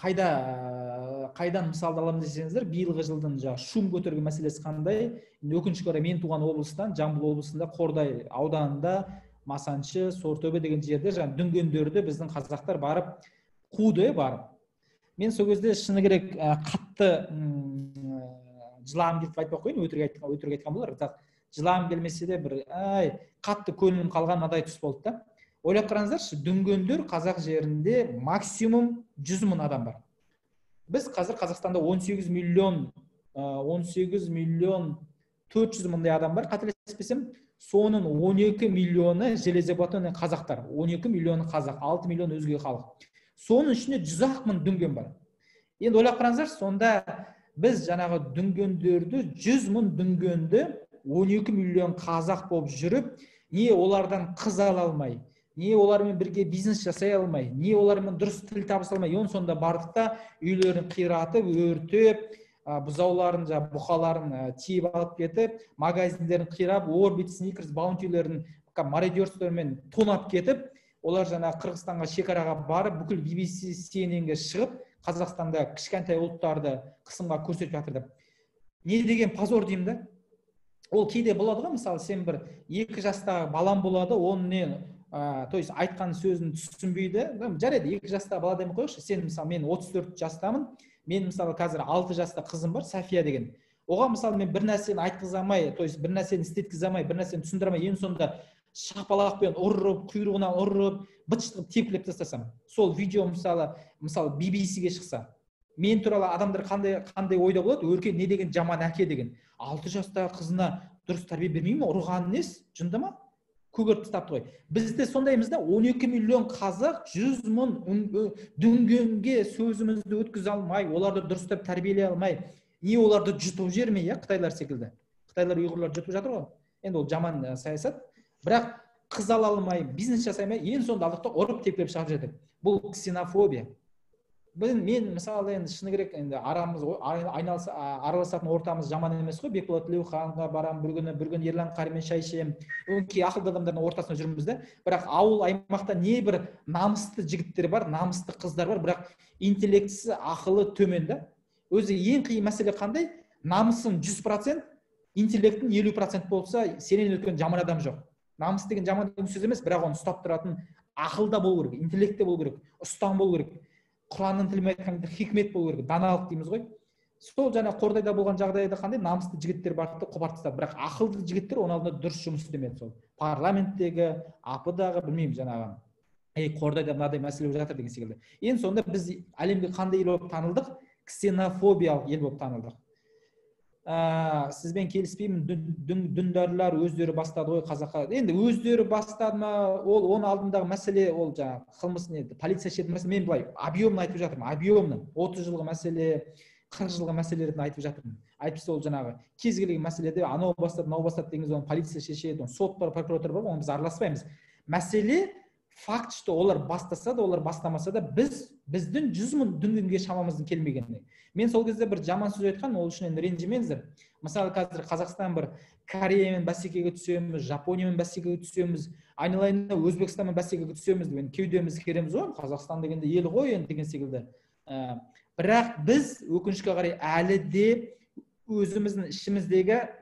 қайдан мысалды аламын десеңіздер, биылғы жылдың шум көтерген мәселесі қандай? Өкінішке орай мен туған облыстан, Жамбыл облысында, Қордай ауданында, Масаншы, Сортөбе деген жерде дүнгендерді біздің қазақтар барып қуды, барып. Мен сол кезде шыны керек қатты жылағым келіп айтпай қойын, өтірік айтқан болар. Жылағым келмесе де бір қатты көңілім қалған мынадай тұс болды да. Ойлап қараңыздаршы, дүнгендер қазақ жерінде максимум 100 мың адам бар. Біз қазір Қазақстанда 18 миллион 400 мыңдай адам бар, қателеспесем, соның 12 миллионы железобетонный қазақтар, 12 миллионы қазақ, 6 миллион өзге халық. Соның ішінде 100 мың дүнген бар. Енді ойлап қараңыздар, сонда біз жаңағы дүнгендерді, 100 мың дүнгенді 12 миллион қазақ болып жүріп, не олардан қыз ала алмай, не олармен бірге бизнес жасай алмай, не олармен дұрыс тіл табыса алмай, сонда бардық та үйлерін қиратып, өртеп, бұзауларын, бұқаларын тиіп алып кетіп, магазиндерін қирап, Орбит, Сникерс, Баунтилерін мародерствомен тонап кетіп, олар жаңа Қырғызстанға шекараға барып, бүкіл BBC, CNN-ге шығып, Қазақстанда кішкентай ұлттарды қысымға көрсетіп жатыр деп. Не деген позор деймін да? Ол кейде болады ғой, мысалы, сен бір 2 жастағы балам болады, оның не, то есть айтқан сөзін түсінбейді. Жарайды, 2 жастағы бала демей қойшы, сен мысалы, мен 34 жастамын, мен мысалы қазір 6 жаста қызым бар, София деген. Оған мысалы мен бір нәрсені айтқыза алмай, то есть бір нәрсені істеткізе алмай, бір нәрсені түсіндіре алмай, ең сонда шапалақпен ұрып, құйрығынан ұрып, быт-шытып тепкілеп тастасам. Сол видео мысалы BBC-ге шықса, мен туралы адамдар қандай ойда болады? Өркен не деген жаман әке деген. 6 жастағы қызына дұрыс тәрбие бермей ме? Ұрғаны несі? Жынды ма? Көгеріп тастапты ғой. Бізде сондаймыз да, 12 миллион қазақ 100 мың дүнгенге сөзімізді өткізе алмай, оларды дұрыстап тәрбиелей алмай, не оларды жұтып жібермей, Қытайлар секілді. Қытайлар ұйғырлар жұтып жатыр ғой. Енді ол жаман саясат. Бірақ қыз ала алмай, бизнес жасаймай, ең соңында алдықта ұрып тепкілеп шығарып жатыр. Бұл ксенофобия. Мен мысалы енді шыны керек, енді араласатын ортамыз жаман емес қой. Бекболат Тілеуханға барам, бір күні Ерлан Қаримен шай ішем. Кей ақылды адамдардың ортасында жүрміз да. Бірақ ауыл аймақта не бір намысты жігіттер бар, намысты қыздар бар, бірақ интеллектісі, ақылы төмен да. Өзі ең қиын мәселе қандай? Намысың 100%, интеллектің 50% болса, сенен өткен жаман адам жоқ. Намыс деген жаман деген сөз емес, бірақ оны ұстап тұратын ақылда болу керек, интеллектте болу керек, ұстам болу керек. Құранның тілімен айтқанда хикмет болу керек, даналық дейміз ғой. Сол жаңа Қордайда болған жағдайда қандай намысты жігіттер барды қопарып тастады, бірақ ақылды жігіттер оның алдында дұрыс жұмыс істемеді. Сол парламенттегі, АП-дағы, білмеймін, жаңағы Қордайда мынадай мәселе болып жатыр деген секілді. Енді сонда біз әлемге қандай ел болып танылдық? Ксенофобиялық ел болып танылдық. Сізбен келіспеймін, діндарлар өздері бастады ғой қазаққа. Енді өздері бастады ма, ол оның алдындағы мәселе, ол жаңағы қылмыс не, полиция шетін мәселе. Мен былай объемны айтып жатырмын, объемны. 30 жылғы мәселе, 40 жылғы мәселелерін айтып жатырмын. Айтпаса ол жаңағы кез келген мәселеде анау бастады, мынау бастады дегенде оны полиция шешеді, оны сот бар, прокуратура бар, оны біз араласпаймыз. Мәселе факт, что олар бастаса да, олар бастамаса да, біздің 100 мың дүнгенге шамамыздың келмегені. Мен сол кезде бір жаман сөз айтқан, ол үшін енді ренжімеңіздер. Мысалы қазір Қазақстан бір Кореямен бәсекеге түсеміз, Жапониямен бәсекеге түсеміз, айналайында Өзбекстанмен бәсекеге түсеміз деген кеудеміз кереміз ғой, Қазақстан дегенде ел ғой енді деген секілді. Бірақ біз өкінішке қарай әлі де өзіміздің ішіміздегі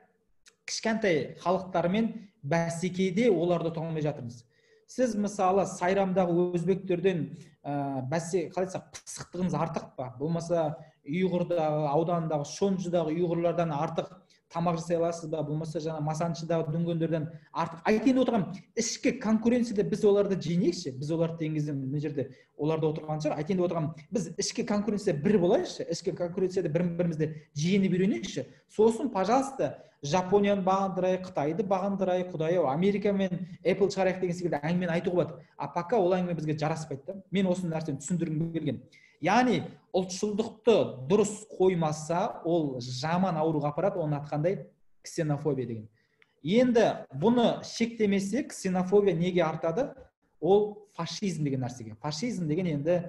кішкентай халықтармен бәсекеде оларды тоңмай жатырмыз. Сіз мысалы Сайрамдағы өзбектерден қалай айтсақ пысықтығыңыз артық па? Болмаса Ұйғырдағы, аудандағы, Шонжыдағы ұйғырлардан артық тамақ жасай аласыз ба? Болмаса жаңа Масаншыдағы дүнгендерден артық. Айтайын отырған ішкі конкуренцияда біз оларды жеңейікші. Біз оларды деген кезде мына жерде оларда отырған шығар. Айтайын отырған біз ішкі конкуренция бір болайықшы. Ішкі конкуренцияда бір-бірімізді жеңіп үйренейікші. Сосын, пожалуйста, Жапонияны бағындырайық, Қытайды бағындырайық, Құдай-ау, Америка мен Apple шығарайық деген секілді әңгімені айтуға болады. А пока ол әңгіме бізге жараспайды да. Мен осы нәрсені түсіндіргім келген. Яғни ұлтшылдықты дұрыс қоймаса, ол жаман ауруға апарады, оны атқандай ксенофобия деген. Енді бұны шектемесек, ксенофобия неге артады? Ол фашизм деген нәрсеге. Фашизм деген енді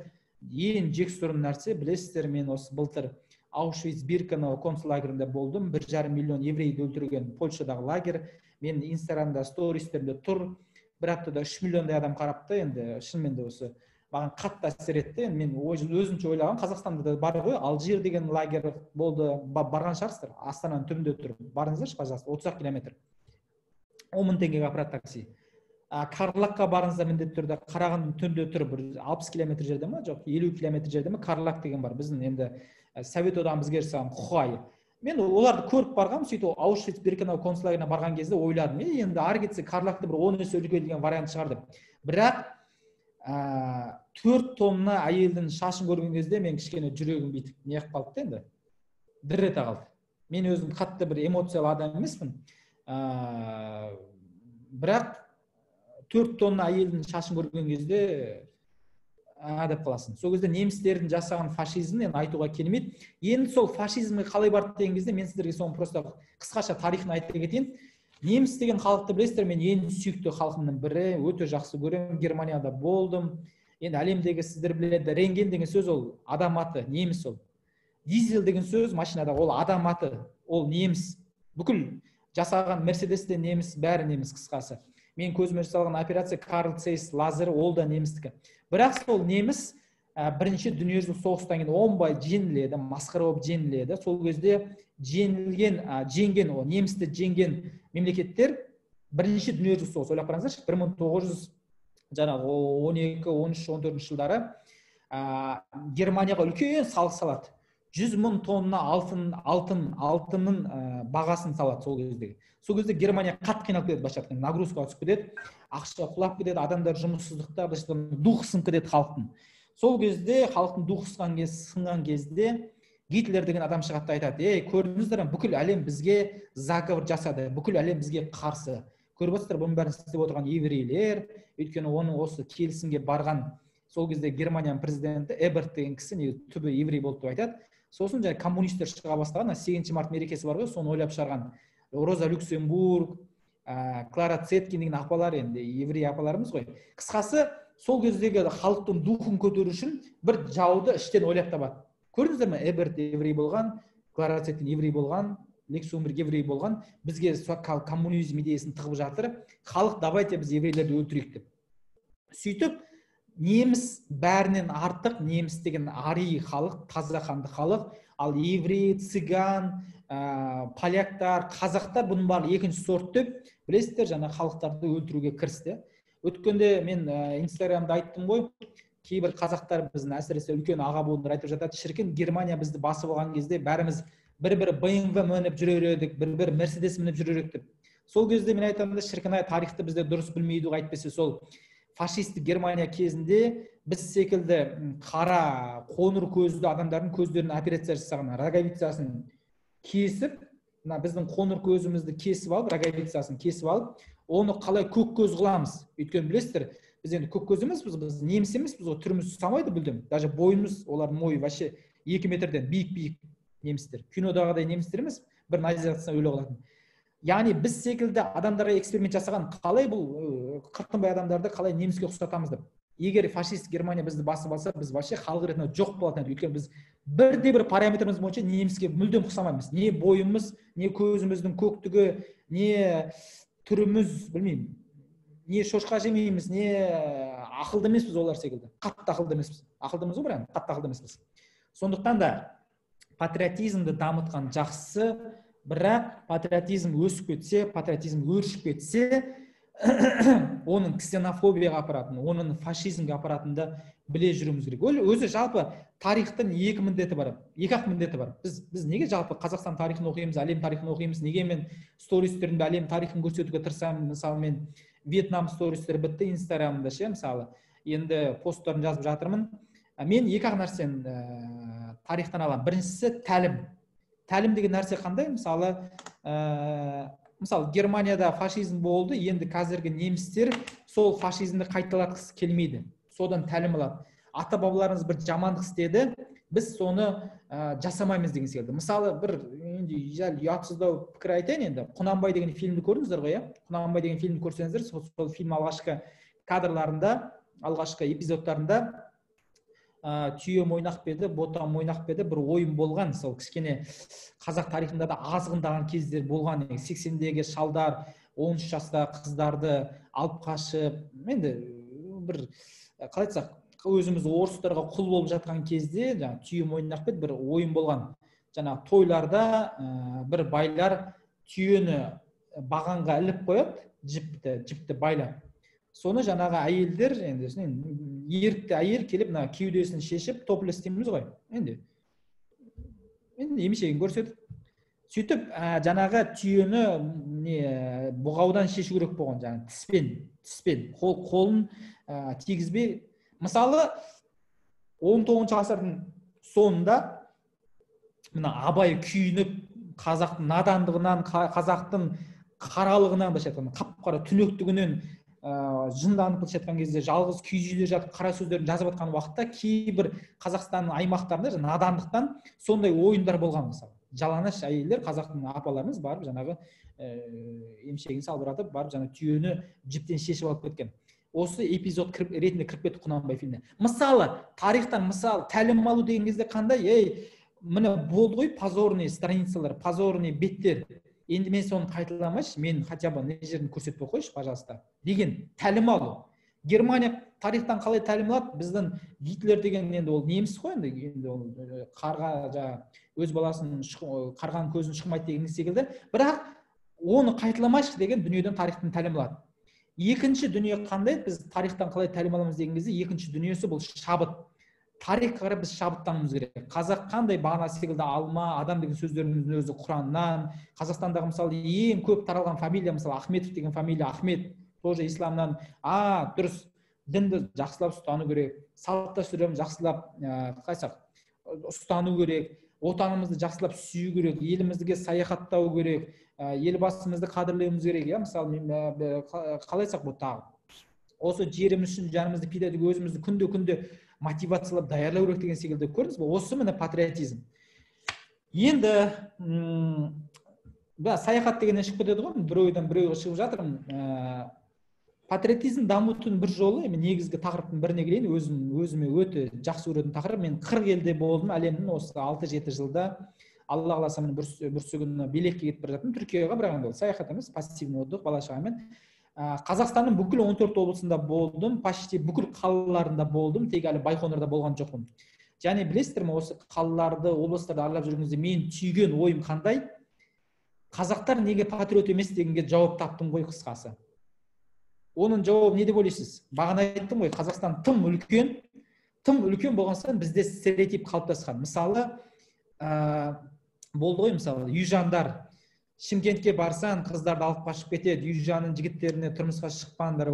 ең жексұрын нәрсе. Білесіздер, мен осы былтыр Аушвиц-Биркенау концлагерінде болдым. 1,5 миллион еврейді өлтірген Польшадағы лагерь. Мен инстаграмда стористерімде тұр. Бір аптада 3 миллиондай адам қарапты. Енді шынымен де осы маған қатты әсер етті. Мен өзімше ойлаған, Қазақстанда да бар ғой, Алжир деген лагерь болды. Барған шығарсыздар. Астананың түбінде тұр. Барыңыздаршы, пожалуйста, 30 километр. 10 мың теңгеге апарады такси. Карлакқа барыңыздар міндетті түрде. Қарағандының түбінде тұр, бір 60 километр жерде ме, жоқ 50 километр жерде ме, Карлак деген бар. Біздің енді Совет одағының бізге жасаған құқайы. Мен оларды көріп барғам, сөйтіп Аушвиц-Биркенау концлагеріне барған кезде ойладым, енді ары кетсе Карлакты бір 10 есе үлкен деген вариант шығар деп. Бірақ 4 тонна әйелдің шашын көрген кезде мен кішкене жүрегім бүйтіп неғып қалды енді. Дір ете қалды. Мен өзім қатты бір эмоциялы адам емеспін. Бірақ 4 тонна әйелдің шашын көрген кезде деп қаласың. Сол кезде немістердің жасаған фашизмін айтуға келмейді. Енді сол фашизмге қалай барды деген кезде мен сіздерге соны просто қысқаша тарихын айта кетейін. Неміс деген халықты білесіздер, мен ең сүйікті халқымның бірі, өте жақсы көремін. Германияда болдым. Енді әлемдегі сіздер біледі, рентген деген сөз ол адам аты, неміс ол. Дизель деген сөз машинада ол адам аты, ол неміс. Бүкіл жасаған Мерседес де неміс, бәрі неміс қысқасы. Мен көзіме жасалған операция Карл Цейс лазері, ол да немістікі. Бірақ сол неміс бірінші дүниежүзілік соғыстан кейін оңбай жеңіледі, масқара болып жеңіледі. Сол кезде жеңген, немісті жеңген мемлекеттер бірінші дүниежүзілік соғыс, ойлап қараңыздаршы, 1912, 13, 14 жылдары Германияға үлкен салық салады. 100 мың тонна алтынның бағасын салады сол кездегі. Сол кезде Германия қатты қиналып кетеді, былайша айтқанда нагрузкаға түсіп кетеді, ақша құлап кетеді, адамдар жұмыссыздықта, былайша айтқанда дух сынып кетеді халықтың. Сол кезде халықтың духы сынған кезде Гитлер деген адам шығады айтады: көрдіңіздер ме, бүкіл әлем бізге заговор жасады, бүкіл әлем бізге қарсы. Көріп отырсыздар, бұның бәрін істеп отырған еврейлер, өйткені оның осы келісімге барған сол кезде Германияның президенті Эберт деген кісі түбі еврей болды деп айтады. Сосын жаңа коммунистер шыға бастаған, 8 март мерекесі бар ғой, соны ойлап шығарған Роза Люксембург, Клара Цеткин деген апалар, енді еврей апаларымыз ғой. Қысқасы, сол кездегі халықтың духын көтеру үшін бір жауды іштен ойлап табады. Көрдіңіздер ме, Эберт еврей болған, Клара Цеткин еврей болған, Люксембург еврей болған, бізге коммунизм идеясын тығып жатыр, халық давайте біз еврейлерді өлтірейік деп. Сөйтіп, неміс бәрінен артық, неміс деген арий халық, таза қанды халық, ал еврей, цыган, поляктар, қазақтар бұның барлығы екінші сорт деп, білесіздер, жаңа халықтарды өлтіруге кірісті. Өткенде мен инстаграмда айттым ғой, кейбір қазақтар біздің әсіресе үлкен аға буындар айтып жатады, шіркін Германия бізді басып алған кезде бәріміз бір-бір BMW мініп жүрер едік, бір-бір Мерседес мініп жүрер едік деп. Сол кезде мен айтамын да, шіркін тарихты бізде дұрыс білмейді, әйтпесе сол фашистік Германия кезінде біз секілді қара, қоңыр көзді адамдардың көздерін операция жасаған, роговицасын кесіп, біздің қоңыр көзімізді кесіп алып, роговицасын кесіп алып, оны қалай көк көз қыламыз. Өйткені білесіздер, біз енді көк көз емеспіз, біз неміс емеспіз, түріміз ұстамайды білдім. Даже бойымыз, олардың мойы вообще 2 метрден биік немістер. Кинодағыдай немістер емес, бір назиратсына өлі қалатын. Яғни біз секілді адамдарға эксперимент жасаған, қалай бұл қыртынбай адамдарды қалай неміске ұқсатамыз деп. Егер фашист Германия бізді басып алса, біз вообще халық ретінде жоқ болатын еді. Өйткені біз бірде-бір параметріміз бойынша неміске мүлдем ұқсамаймыз. Не бойымыз, не көзіміздің көктігі, не түріміз, білмеймін, не шошқа жемейміз, не ақылды емеспіз олар секілді. Қатты ақылды емеспіз. Ақылдымыз ғой, бірақ қатты ақылды емеспіз. Сондықтан да патриотизмді дамытқан жақсы, бірақ патриотизм өсіп кетсе, патриотизм өршіп кетсе, оның ксенофобияға апаратын, оның фашизмге апаратынды біле жүруіміз керек. Өзі жалпы тарихтың екі ақ міндеті бар. Біз неге жалпы Қазақстан тарихын оқимыз, әлем тарихын оқимыз, неге мен стористерімді әлем тарихын көрсетуге тырысамын. Мысалы, мен Вьетнам стористері бітті инстаграмда ше, мысалы, енді посттарын жазып жатырмын. Мен екі ақ нәрсені тарихтан аламын. Біріншісі тәлім. Тәлім деген нәрсе қандай? Мысалы, Германияда фашизм болды, енді қазіргі немістер сол фашизмді қайталатқысы келмейді. Содан тәлім алады. Ата-бабаларымыз бір жамандық істеді, біз соны жасамаймыз деген секілді. Мысалы, бір енді ұятсыздау пікір айтайын енді. Құнанбай деген фильмді көрдіңіздер ғой, иә? Құнанбай деген фильмді көрсеңіздер, сол фильм алғашқы кадрларында, алғашқы эпизодтарында түйе мойнақ педі, ботам мойнақ педі бір ойын болған. Сол кішкене қазақ тарихында да азғындаған кездер болған. 80-дегі шалдар 13 жастағы қыздарды алып қашып, енді бір қалай айтсақ, өзіміз орыстарға құл болып жатқан кезде жаңа түйе мойнақ педі бір ойын болған. Жаңа тойларда бір байлар түйені бағанға іліп қояды, жіпті байлап. Соны жаңағы әйелдер, енді ерікті әйел келіп кеудесін шешіп, топлес дейміз ғой, енді емешегін көрсетіп, сөйтіп жаңағы түйені бұғаудан шешу керек болған, жаңағы тіспен, қолын тигізбей. Мысалы 19 ғасырдың соңында мына Абай күйініп, қазақтың надандығынан, қазақтың қаралығынан, қап-қара түнектігінен жынданып келе жатқан кезде, жалғыз күйіз үйлер жатып қара сөздерін жазып жатқан уақытта кейбір Қазақстанның аймақтарында надандықтан сондай ойындар болған. Мысалы жалаңаш әйелдер, қазақтың апаларымыз барып жаңағы емшегін салбыратып барып жаңа түйені жіптен шешіп алып кеткен. Осы эпизод ретінде кіріп кетті Құнанбай фильміне. Мысалы тарихтан тәлім алу деген кезде қандай, міне болды ғой позорный страницалар, позорный беттер. Енді мен соны қайталамайшы, мен хотя бы не жерін көрсетпей қойшы, пожалуйста, деген тәлім алу. Германия тарихтан қалай тәлім алады? Біздің Гитлер деген енді ол неміс қой, енді ол қарға өз баласын қарған көзін шықмайды деген секілді. Бірақ оны қайталамайшы деген дүниеден тарихтан тәлім алады. Екінші дүние қандай? Біз тарихтан қалай тәлім аламыз деген кезде екінші дүниесі бұл шабыт. Тарихқа қарап біз шабыттануымыз керек. Қазақ қандай бағана секілді алма, адам деген сөздеріміздің өзі Құраннан, Қазақстандағы мысалы ең көп таралған фамилия, мысалы Ахметов деген фамилия, Ахмет, тоже исламнан. Дұрыс, дінді жақсылап ұстану керек, салт дәстүрін жақсылап ұстану керек, отанымызды жақсылап сүю керек, елімізге саяхаттау керек, елбасымызды қадірлеуіміз керек. Мысалы қалай айтсақ бұл тағы. Осы жеріміз үшін жанымызды пидадық, өзімізді күнде мотивациялап даярлау керек деген секілді көрдіңіз бе? Осы міне патриотизм. Енді саяхат дегеннен шығып кетеді ғой, бір ойдан бір ойға шығып жатырмын. Патриотизм дамытудың бір жолы, мен негізгі тақырыптың біріне келейін, өзіме өте жақсы көретін тақырып. Мен 40 елде болдым әлемнің осы 6-7 жылда. Алла қаласа мен бүрсігүні Белекке кетіп бара жаттым, Түркияға, бірақ енді саяхат емес, пассивный отдых бала-шағамен. Қазақстанның бүкіл 14 облысында болдым, почти бүкіл қалаларында болдым, тек әлі Байқоңырда болған жоқпын. Және білесіздер ме, осы қалаларды, облыстарды аралап жүргенде мен түйген ойым қандай? Қазақтар неге патриот емес дегенге жауап таптым ғой қысқасы. Оның жауабы не деп ойлайсыз? Бағана айттым ғой, Қазақстан тым үлкен болған соң бізде стереотип қалыптасқан. Мысалы, болды ғой, мысалы, южандар Шымкентке барсан, қыздарды алып қашып кетеді, южанның жігіттеріне тұрмысқа шықпаңдар,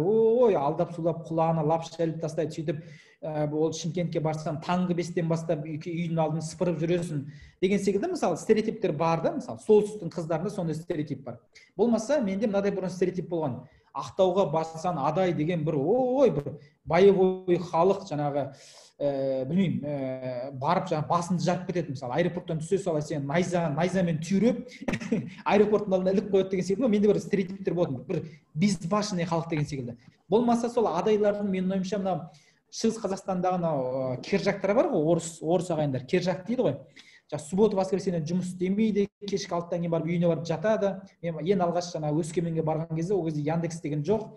алдап сулап құлағына лап шәліп тастайды, сөйтіп ол Шымкентке барсан, таңғы 5-тен бастап үйдің алдын сыпырып жүресің деген секілді, мысалы, стереотиптер бар да, мысалы, солтүстіктің қыздарында сондай стереотип бар. Болмаса, менде мынадай бұрын стереотип болған. Ақтауға барсан, Адай деген бір боевой халық, жаңағы білмеймін, барып басынды жарып кетеді. Мысалы, аэропорттан түсе сала сен найзамен түйреп аэропорттың алдына іліп қояды деген секілді. Менде бір стереотиптер болатын, бір безбашенный халық деген секілді. Болмаса сол адайлардың, менің ойымша, мына Шығыс Қазақстандағы кержақтар бар ғой, орыс ағайындар, кержақ дейді ғой. Суббота воскресенье жұмыс істемейді, кешкі 6-тан кейін барып үйіне барып жатады. Мен ең алғаш Өскеменге барған кезде, ол кезде Яндекс деген жоқ.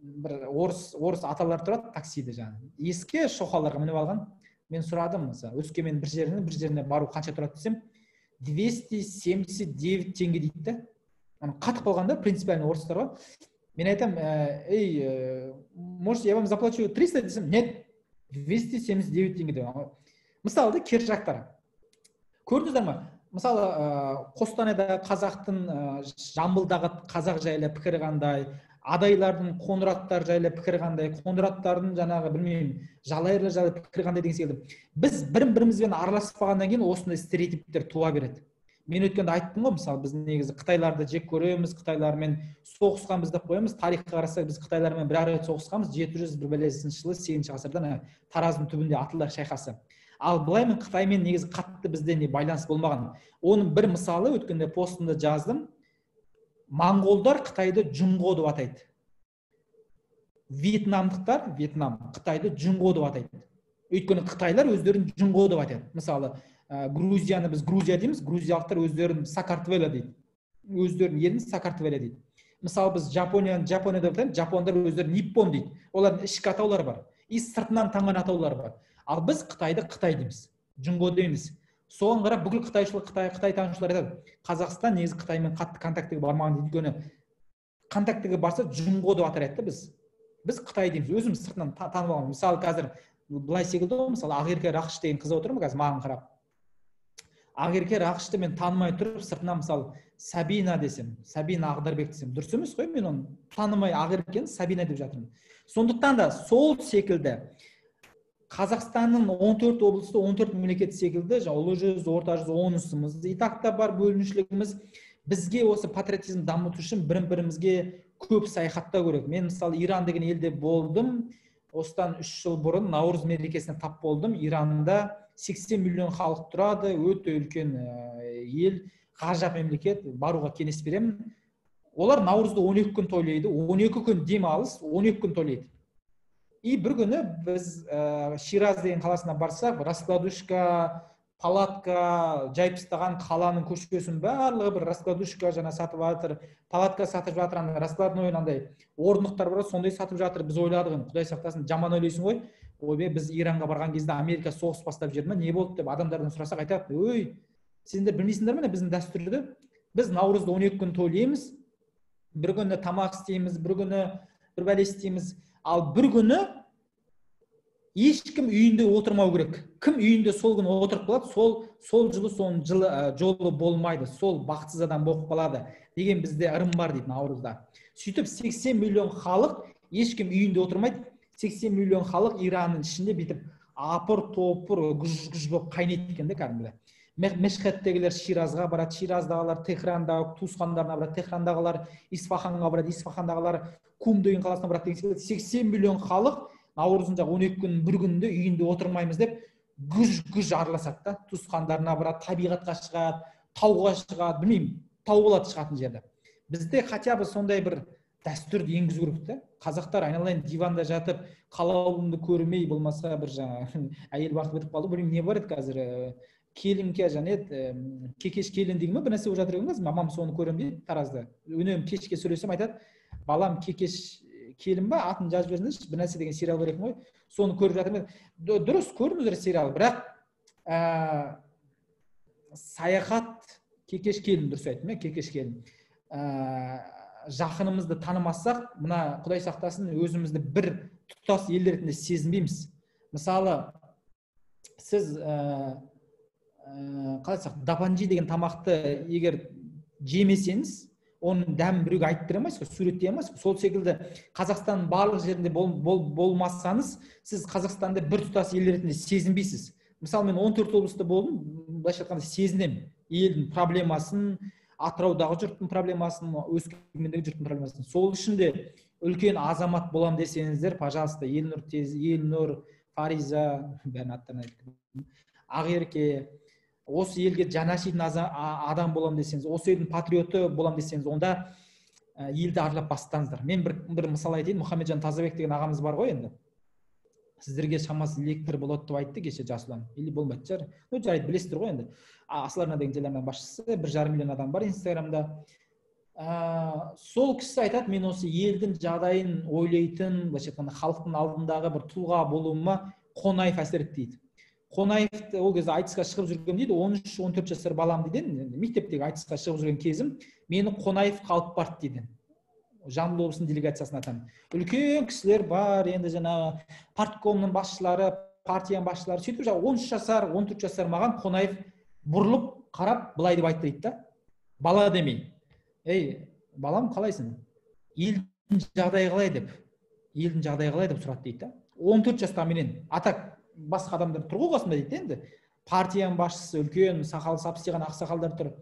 Бір орыс аталар тұрады таксиде жаңағы. Ескі шоқаларға мініп алған. Мен сұрадым, Өскемен бір жеріне бару қанша тұрады десем, 279 теңге дейді. Қатып қалғанда принципиально орыстарға. Мен айтам, может, я вам заплачу 300 десем, нет, 279 теңге деп. Мысалы, кержақтар. Көрдіңіздер ме? Мысалы, Қостанайдағы қазақтың, Жамбылдағы қазақ жайлы пікір қандай, адайлардың Қоңыраттар жайлы пікір қандай, Қоңыраттардың жаңағы білмеймін, жалайырлар жайлы пікір қандай деген секілді. Біз бірімізбен араласпағаннан кейін осындай стереотиптер туа береді. Мен өткенде айттым ғой, мысалы, біз негізі Қытайларды жек көреміз, Қытайлармен соғысқанбыз деп қоямыз. Тарихқа қарасақ, біз Қытайлармен бір рет соғысқанбыз, 700 жылы 8 ғасырда Тараздың түбінде Атылар шайқасы. Ал былаймен Қытаймен негізі қатты бізде не байланыс болмаған. Оның бір мысалы өткенде постымда жаздым. Моңғолдар Қытайды Жұңғо деп атайды. Вьетнамдықтар Қытайды Жұңғо деп атайды. Өйткені қытайлар өздерін Жұңғо деп атайды. Мысалы, Грузияны біз Грузия дейміз, грузиялықтар өздерін Сакартвело дейді. Өздерінің елін Сакартвело дейді. Мысалы біз Жапония деп атаймыз, жапондар өздері Ниппон дейді. Олардың ішкі атаулары бар. И сыртынан таңған атаулары бар. Ал біз Қытайды Қытай дейміз, Жұңғо дейміз. Соған қарап бүкіл Қытай танушылар айтады, Қазақстан негізі Қытаймен қатты контактіге бармаған дейді. Өйткені контактіге барса Жұңғо деп атар еді біз. Біз Қытай дейміз, өзіміз сыртынан танып алған. Мысалы қазір былай секілді ғой, мысалы Ақерке Рақыш деген қыз отыр ма қазір маған қарап. Ақерке Рақышты мен танымай тұрып, сыртынан мысалы Сабина десем, Сабина Ағдарбек десем, дұрыс емес қой, мен оны танымай Ақеркені Сабина деп жатырмын. Сондықтан да сол секілді Қазақстанның 14 облысы, 14 мемлекет секілді, Ұлы жүз, Орта жүз, 10-ымыз, итақта бар бөлінушілігіміз бізге осы патриотизм дамыту үшін бірімізге көп саяхаттау керек. Мен мысалы Иран деген елде болдым. Осыдан 3 жыл бұрын Наурыз мерекесіне тап болдым. Иранда 80 миллион халық тұрады, өте үлкен ел, ғажап мемлекет, баруға кеңес беремін. Олар Наурызды 12 күн тойлайды, 12 күн демалыс, 12 күн тойлайды. И бір күні біз Шираз деген қаласына барсақ, раскладушка, палатка жайып тастаған қаланың көшесін барлығы бір раскладушка жана сатып жатыр, палатка сатып жатыр, раскладной андай орындықтар бар, сондай сатып жатыр. Біз ойладық, Құдай сақтасын, жаман ойлайсың ғой. Ойбай, біз Иранға барған кезде Америка соғыс бастап жүрді ме, не болды деп адамдардан сұрасақ айтады, ой, сендер білмейсіңдер ме, біздің дәстүрді біз Наурызды 12 күн тойлаймыз, бір күні тамақ істейміз, бір күні бір бәле істейміз, ал бір күні ешкім үйінде отырмау керек. Кім үйінде сол күні отырып қалады, сол жылы соның жолы болмайды, сол бақытсыз адам болып қалады деген бізде ырым бар дейді Наурызда. Сөйтіп 80 миллион халық ешкім үйінде отырмайды. 80 миллион халық Иранның ішінде бітіп апыр-топыр күж болып қайнайды екен де кәдімгі. Мешхеттегілер Ширазға барады, Шираздағылар Техрандағы туысқандарына барады, Техрандағылар Исфаханға барады, Исфахандағылар Кум деген қаласына барады деген секілді 80 миллион халық Наурыздың 12 күн бір күнде үйінде отырмаймыз деп күж араласады да, туысқандарына барады, табиғатқа шығады, тауға шығады, білмеймін, тау болады шығатын жерде. Бізде хотя бы сондай бір дәстүрді енгізу керек та. Қазақтар айналайын диванда жатып, қалауымды көрмей, болмаса бір жаңа әйел бақып өтіп қалды, білмеймін не бар еді қазір, келінке және кекеш келін деген бір нәрсе болып жатыр екен, мамам соны көремін дейді Таразда. Үнемі кешке сөйлесем айтады, балам кекеш келін ба, атын жазып жіберіңізші, бір нәрсе деген сериал бар екен ғой, соны көріп жатырмын. Дұрыс көріңіздер сериал, бірақ саяхат кекеш келін, дұрыс айттым, кекеш келін. Жақынымызды танымасақ, мына Құдай сақтасын, өзімізді бір тұтас ел ретінде сезінбейміз. Мысалы, сіз қалайсақ, дапанжи деген тамақты егер жемесеңіз, оның дәмін біреуге айтып бере алмайсыз, суреттей алмайсыз. Сол секілді Қазақстанның барлық жерінде болмасаңыз, сіз Қазақстанды бір тұтас ел ретінде сезінбейсіз. Мысалы, мен 14 облыста болдым, былайша айтқанда сезінемін елдің проблемасын, Атыраудағы жұрттың проблемасын, Өскемендегі жұрттың проблемасын. Сол үшін де үлкен азамат болам десеңіздер, пожалуйста, Елнұр, Фариза, бәрін аттарын айттым, Ақерке, осы елге жанашитын адам болам десеңіз, осы елдің патриоты болам десеңіз, онда елді аралап бастаңыздар. Мен бір мысал айтайын, Мұхамеджан Тазабек деген ағамыз бар ғой енді. Сіздерге шамасы лектор болады деп айтты кеше Жасұлан. Или болмайды шығар. Ну, жарайды, білесіздер ғой енді. Асыл-арна деген телеарнаның басшысы, 1,5 миллион адам бар Инстаграмда. Сол кісі айтады, мен осы елдің жағдайын ойлайтын, былайша айтқанда халықтың алдындағы бір тұлға болуыма Қонаев әсер етті дейді. Қонаев ол кезде айтысқа шығып жүрген дейді, 13-14 жасар балам дейді, мектептегі айтысқа шығып жүрген кезім, мені Қонаев қалып барды дейді. Жамбыл облысының делегациясына атам. Үлкен кісілер бар, енді жаңағы парткомның басшылары, партияның басшылары, сөйтіп жаңа 13 жасар, 14 жасар маған Қонаев бұрылып қарап, былай деп айтты дейді да. Бала демей. Ей, балам, қалайсың? Елдің жағдайы қалай деп. Елдің жағдайы қалай деп сұрады дейді да. 14 жаста менен атак басқа адамдар тұр ғой қасында дейді енді. Партияның басшысы, үлкен сақал сапсиған ақсақалдар тұр.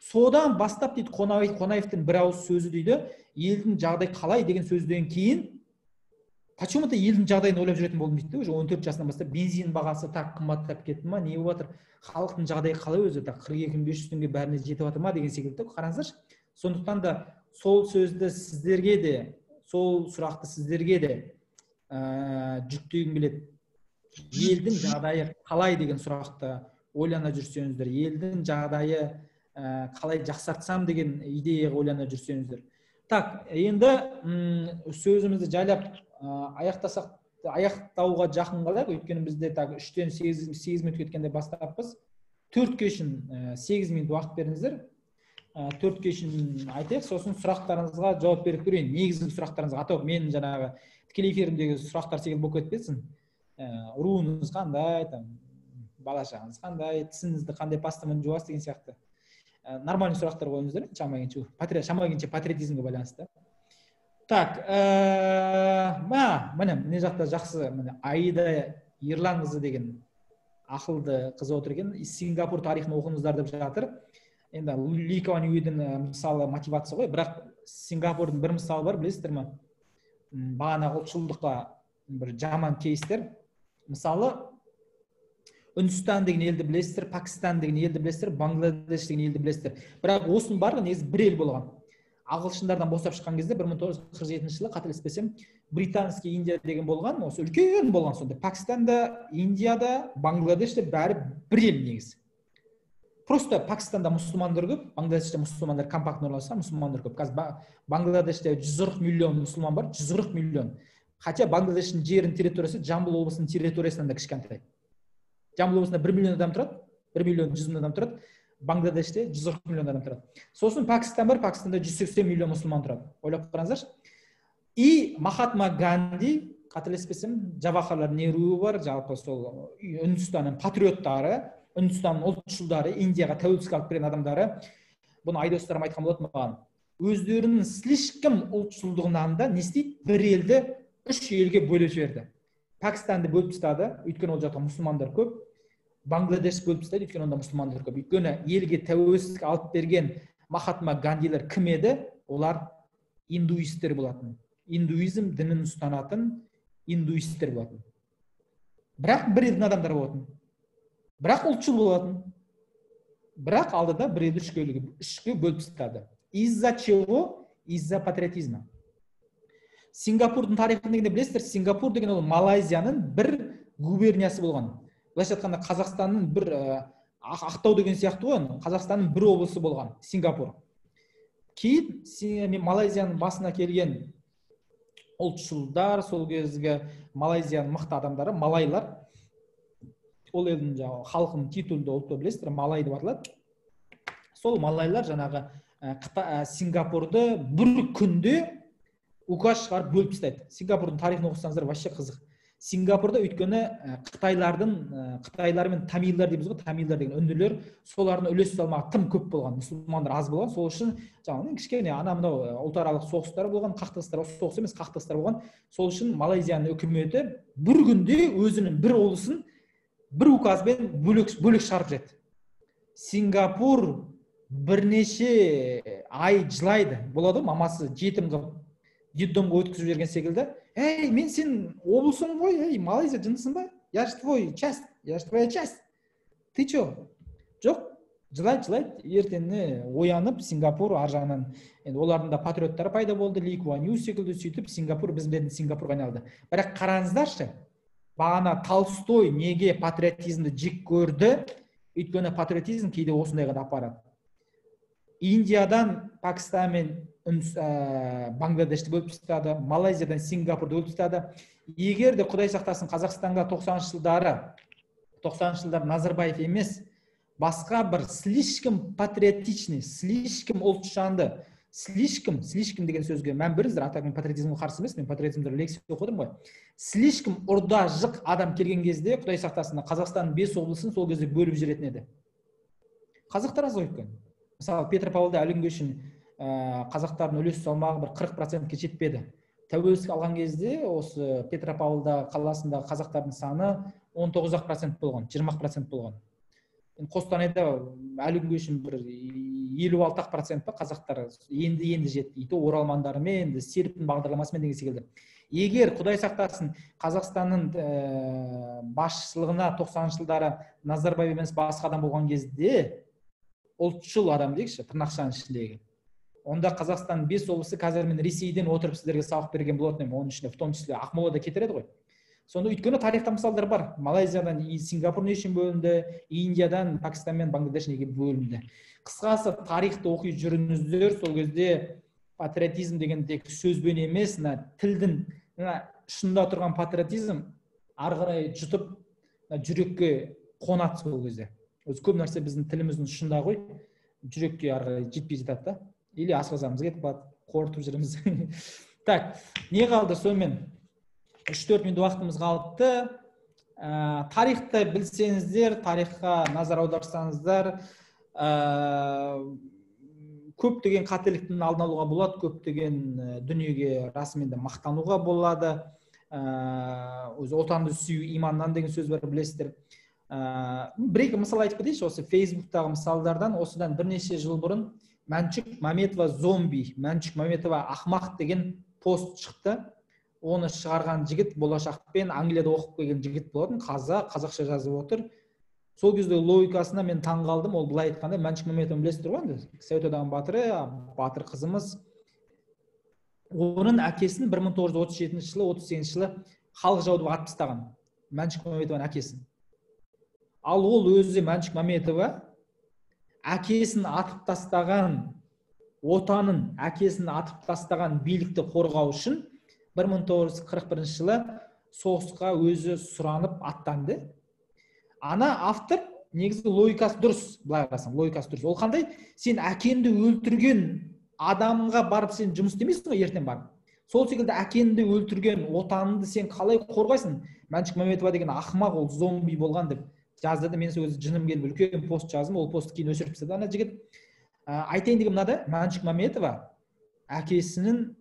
Содан бастап дейді Қонаевтың бір ауыз сөзі дейді, елдің жағдай қалай деген сөзден кейін почему-то елдің жағдайын ойлап жүретін болдым дейді, уже 14 жасынан бастап бензин бағасы так қымбаттап кетті ма, не болып жатыр, халықтың жағдайы қалай өзі, 42.500 теңге бәріне жетіп жатыр ма деген секілді. Қараңыздаршы, сондықтан да сол сөзді сіздерге де, сол сұрақты сіздерге де жүктегім келеді. Елдің жағдайы қалай деген сұрақты ойлана жүрсеңіздер, елдің жағдайы қалай жақсартсам деген идеяға ойлана жүрсеңіздер. Так, енді сөзімізді жайлап аяқтауға жақын қалайық, өйткені бізде 3-тен 8 минут кеткенде бастаппыз. 4-ке үшін 8 минут уақыт беріңіздер. 4-ке үшін айтайық, сосын сұрақтарыңызға жауап беріп көрейін. Негізгі сұрақтарыңызға, атау мен жаңағы тікелей эфирімдегі сұрақтар секілді болып кетпесін. Руыңыз қандай, бала шағаңыз қандай, тісіңізді қандай пастамен жуасыз деген сияқты нормальный сұрақтар қойыңыздар, шамайынша патриотизмге байланысты. Так, міне жақта жақсы, Аида Ерланқызы деген ақылды қыз отыр екен. Сингапур тарихын оқыңыздар деп жатыр. Енді Ли Куан Юдің мысалы мотивация ғой, бірақ Сингапурдың бір мысалы бар, білесіздер ме? Бағана ұлтшылдыққа бір жаман кейстер. Мысалы, Үндістан деген елді білесіздер, Пакистан деген елді білесіздер, Бангладеш деген елді білесіздер. Бірақ осының барлығы негізі бір ел болған. Ағылшындардан босап шыққан кезде 1947 жылы, қателеспесем, британский Индия деген болған, осы үлкен болған сонда. Пакистанда, Индияда, Бангладеште бәрі бір ел негізі. Просто Пакистанда мұсылмандар көп, Бангладеште мұсылмандар компактно орналасқан, мұсылмандар көп. Қазір Бангладеште 140 миллион мұсылман бар, 140 миллион. Хотя Бангладештің жерінің территориясы Жамбыл облысының территориясынан да кішкентай. Жамбыл облысында 1 миллион адам тұрады, 1 миллион 100 мың адам тұрады, Бангладеште 140 миллион адам тұрады. Сосын Пакистан бар, Пакистанда 180 миллион мұсылман тұрады. Ойлап қараңыздаршы. И Махатма Ганди, қателеспесем, Джавахарлар Неру бар, жалпы сол Үндістанның патриоттары, Үндістанның ұлтшылдары, Индияға тәуелсіздік алып берген адамдары, бұны айдостарым айтқан болатын маған. Өздерінің слишком ұлтшылдығынан да не істейді? Бір елді 3 елге бөліп жіберді. Пакистанды бөліп тастады, өйткені ол жақта мұсылмандар көп. Бангладеш бөліп тастады, өйткені онда мұсылмандар көп. Өйткені елге тәуелсіздік алып берген Махатма Гандилер кім еді? Олар индуисттер болатын. Индуизм дінін ұстанатын индуисттер болатын. Бірақ бір елдің адамдары болатын. Бірақ ұлтшыл болатын. Бірақ алдыда бір елді 3-ке бөліп тастады. Из-за чего? Из-за патриотизма. Сингапурдың тарихын дегенде білесіздер, Сингапур деген ол Малайзияның бір губерниясы болған. Былайша айтқанда Қазақстанның бір Ақтау деген сияқты ғой, Қазақстанның бір облысы болған Сингапур. Кейін Малайзияның басына келген ұлтшылдар, сол кезгі Малайзияның мықты адамдары, малайлар, ол елдің халқының титулды ұлты білесіздер, малай деп аталады. Сол малайлар жаңағы Сингапурды бір күнде указ шығарып бөліп тастайды. Сингапурдың тарихын оқысаңыздар вообще қызық. Сингапурда өйткені қытайлар мен тамилдар дейміз ғой, тамилдар деген үнділер, солардың үлес салмағы тым көп болған, мұсылмандар аз болған. Сол үшін жаңағы кішкене мынау ұлтаралық соғыстар болған, қақтығыстар, соғыс емес, қақтығыстар болған. Сол үшін Малайзияның үкіметі бір күнде өзінің бір облысын бір указбен бөлек шығарып жіберді. Сингапур бірнеше ай жылайды. Болады, мамасы жетім қылып детдомға өткізіп жіберген секілді. Ей, мен сен облысың ғой, ей, Малайзия жындысың ба? Я же твой часть, я же твоя часть. Ты чё? Жоқ, жылайды. Ертеңіне оянып, Сингапур ар жағынан, енді олардың да патриоттары пайда болды, Ли Куан Ю секілді сөйтіп Сингапур біз білетін Сингапурға айналды. Бірақ қараңыздаршы, бағана Толстой неге патриотизмді жек көрді? Өйткені патриотизм кейде осындайға да апарады. Индиядан Пакистан мен Бангладешті бөліп тастады, Малайзиядан Сингапурды бөліп тастады. Егер де Құдай сақтасын Қазақстанға 90-шы жылдар Назарбаев емес, басқа бір слишком патриотичный, слишком ұлтжанды, слишком деген сөзге мән беріңіздер, атақ мен патриотизмге қарсы емес, мен патриотизмді лекция оқыдым ғой. Слишком ұрда жық адам келген кезде Құдай сақтасын Қазақстанның 5 облысын сол кезде бөліп жіберетін еді. Қазақтар аз өткен. Мысалы, Петропавлда әлі күнге үшін қазақтардың үлес салмағы бір 40%-ке жетпеді. Тәуелсіздік алған кезде осы Петропавлда қаласында қазақтардың саны 19% болған, 20% болған. Қостанайда әлі күнге үшін бір 56% па қазақтар енді жетті. И то оралмандарымен, енді серпін бағдарламасымен деген секілді. Егер Құдай сақтасын Қазақстанның басшылығына 90-шы жылдары Назарбаев емес басқа адам болған кезде, ұлтшыл адам дейікші, тырнақшаның ішіндегі, онда Қазақстанның 5 облысы қазір мен Ресейден отырып сіздерге сабақ берген болатын едім, оның ішінде в том числе Ақмолада кетіреді ғой. Сонда өйткені тарихта мысалдар бар. Малайзиядан Сингапур не үшін бөлінді, Индиядан Пакистан мен Бангладеш неге бөлінді. Қысқасы тарихты оқи жүріңіздер, сол кезде патриотизм деген тек сөзбен емес, тілдің шында тұрған патриотизм ары қарай жұтып жүрекке қонады сол кезде. Өзі көп нәрсе біздің тіліміздің шында ғой, жүрекке ары қарай жетпей жатады да. Или асқазанымыз кетіп қалады, қорытып жүреміз. Так, не қалды сонымен? 3-4 минут уақытымыз қалыпты. Тарихты білсеңіздер, тарихқа назар аударсаңыздар, көптеген қателіктің алдын алуға болады, көптеген дүниеге расымен де мақтануға болады. Өзі отанды сүю иманнан деген сөз бар, білесіздер. Бір-екі мысал айтып кетейінші, осы Фейсбуктағы мысалдардан. Осыдан бірнеше жыл бұрын Мәншүк Мәметова зомби, Мәншүк Мәметова ақмақ деген пост шықты. Оны шығарған жігіт болашақпен Англияда оқып келген жігіт болатын, қазақша жазып отыр. Сол кезде логикасына мен таң қалдым. Ол былай айтқанда, Мәншүк Мәметованы білесіздер ғой, Совет одағының батыры, батыр қызымыз. Оның әкесін 1937 жылы, 38 жылы халық жауы деп атып тастаған. Мәншүк Мәметованың әкесін. Ал ол өзі Мәншүк Мәметова әкесін атып тастаған, отанын әкесін атып тастаған билікті қорғау үшін 1941 жылы соғысқа өзі сұранып аттанды. Ана автор негізгі логикасы дұрыс, былай қарасаң, логикасы дұрыс. Ол қандай? Сен әкеңді өлтірген адамға барып сен жұмыс істемейсің ғой ертең барып. Сол секілді әкеңді өлтірген отаныңды сен қалай қорғайсың? Мәншүк Мәметова деген ақымақ, ол зомби болған деп жазды. Мен өзі жыным келіп үлкен пост жаздым. Ол постты кейін өшіріп тастады ана жігіт. Айтайын деген мынада, Мәншүк Мәметова әкесінің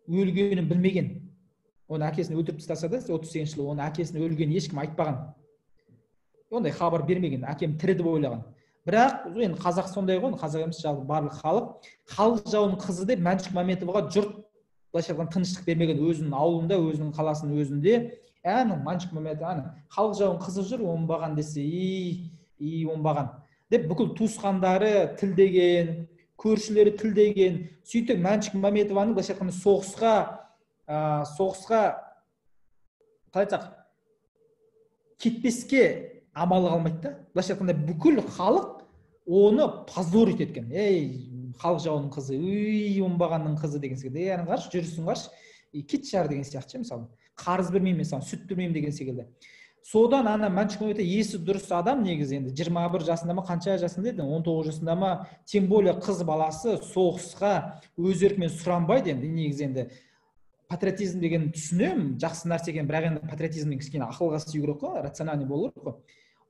өлгенін білмеген. Оны әкесін өлтіріп тастаса да, 38 жылы оны әкесінің өлгенін ешкім айтпаған. Ондай хабар бермеген, әкем тірі деп ойлаған. Бірақ енді қазақ сондай ғой, қазақ емес, жалпы барлық халық жауының қызы деп Мәншүк Мәметоваға жұрт былайша айтқанда тыныштық бермеген. Өзінің ауылында, өзінің қаласының өзінде, Мәншүк Мәметова халық жауының қызы жүр, оңбаған десе, оңбаған деп бүкіл туысқандары тілдеген, көршілері тілдеген. Сөйтіп Мәншүк Мәметованың былайша айтқанда соғысқа қалай кетпеске амалы қалмайды да. Былайша айтқанда бүкіл халық оны позор еткен. Халық жауының қызы, оңбағанның қызы деген секілді. Қаршы, жүрісін қаршы, кет шар деген сияқты, мысалы. Қарыз бермеймін, мысалы, сүт бермеймін деген секілді. Содан ана Мәншүк Мәметова есі дұрыс адам негізі, енді 21 жасында ма, қанша жасында еді, 19 жасында ма, тем более қыз баласы соғысқа өз еркімен сұранбайды. Енді негізі енді патриотизм деген түсінемін, жақсы нәрсе екен, бірақ енді патриотизмнің кішкене ақылға сыю керек қой, рациональный болу керек қой.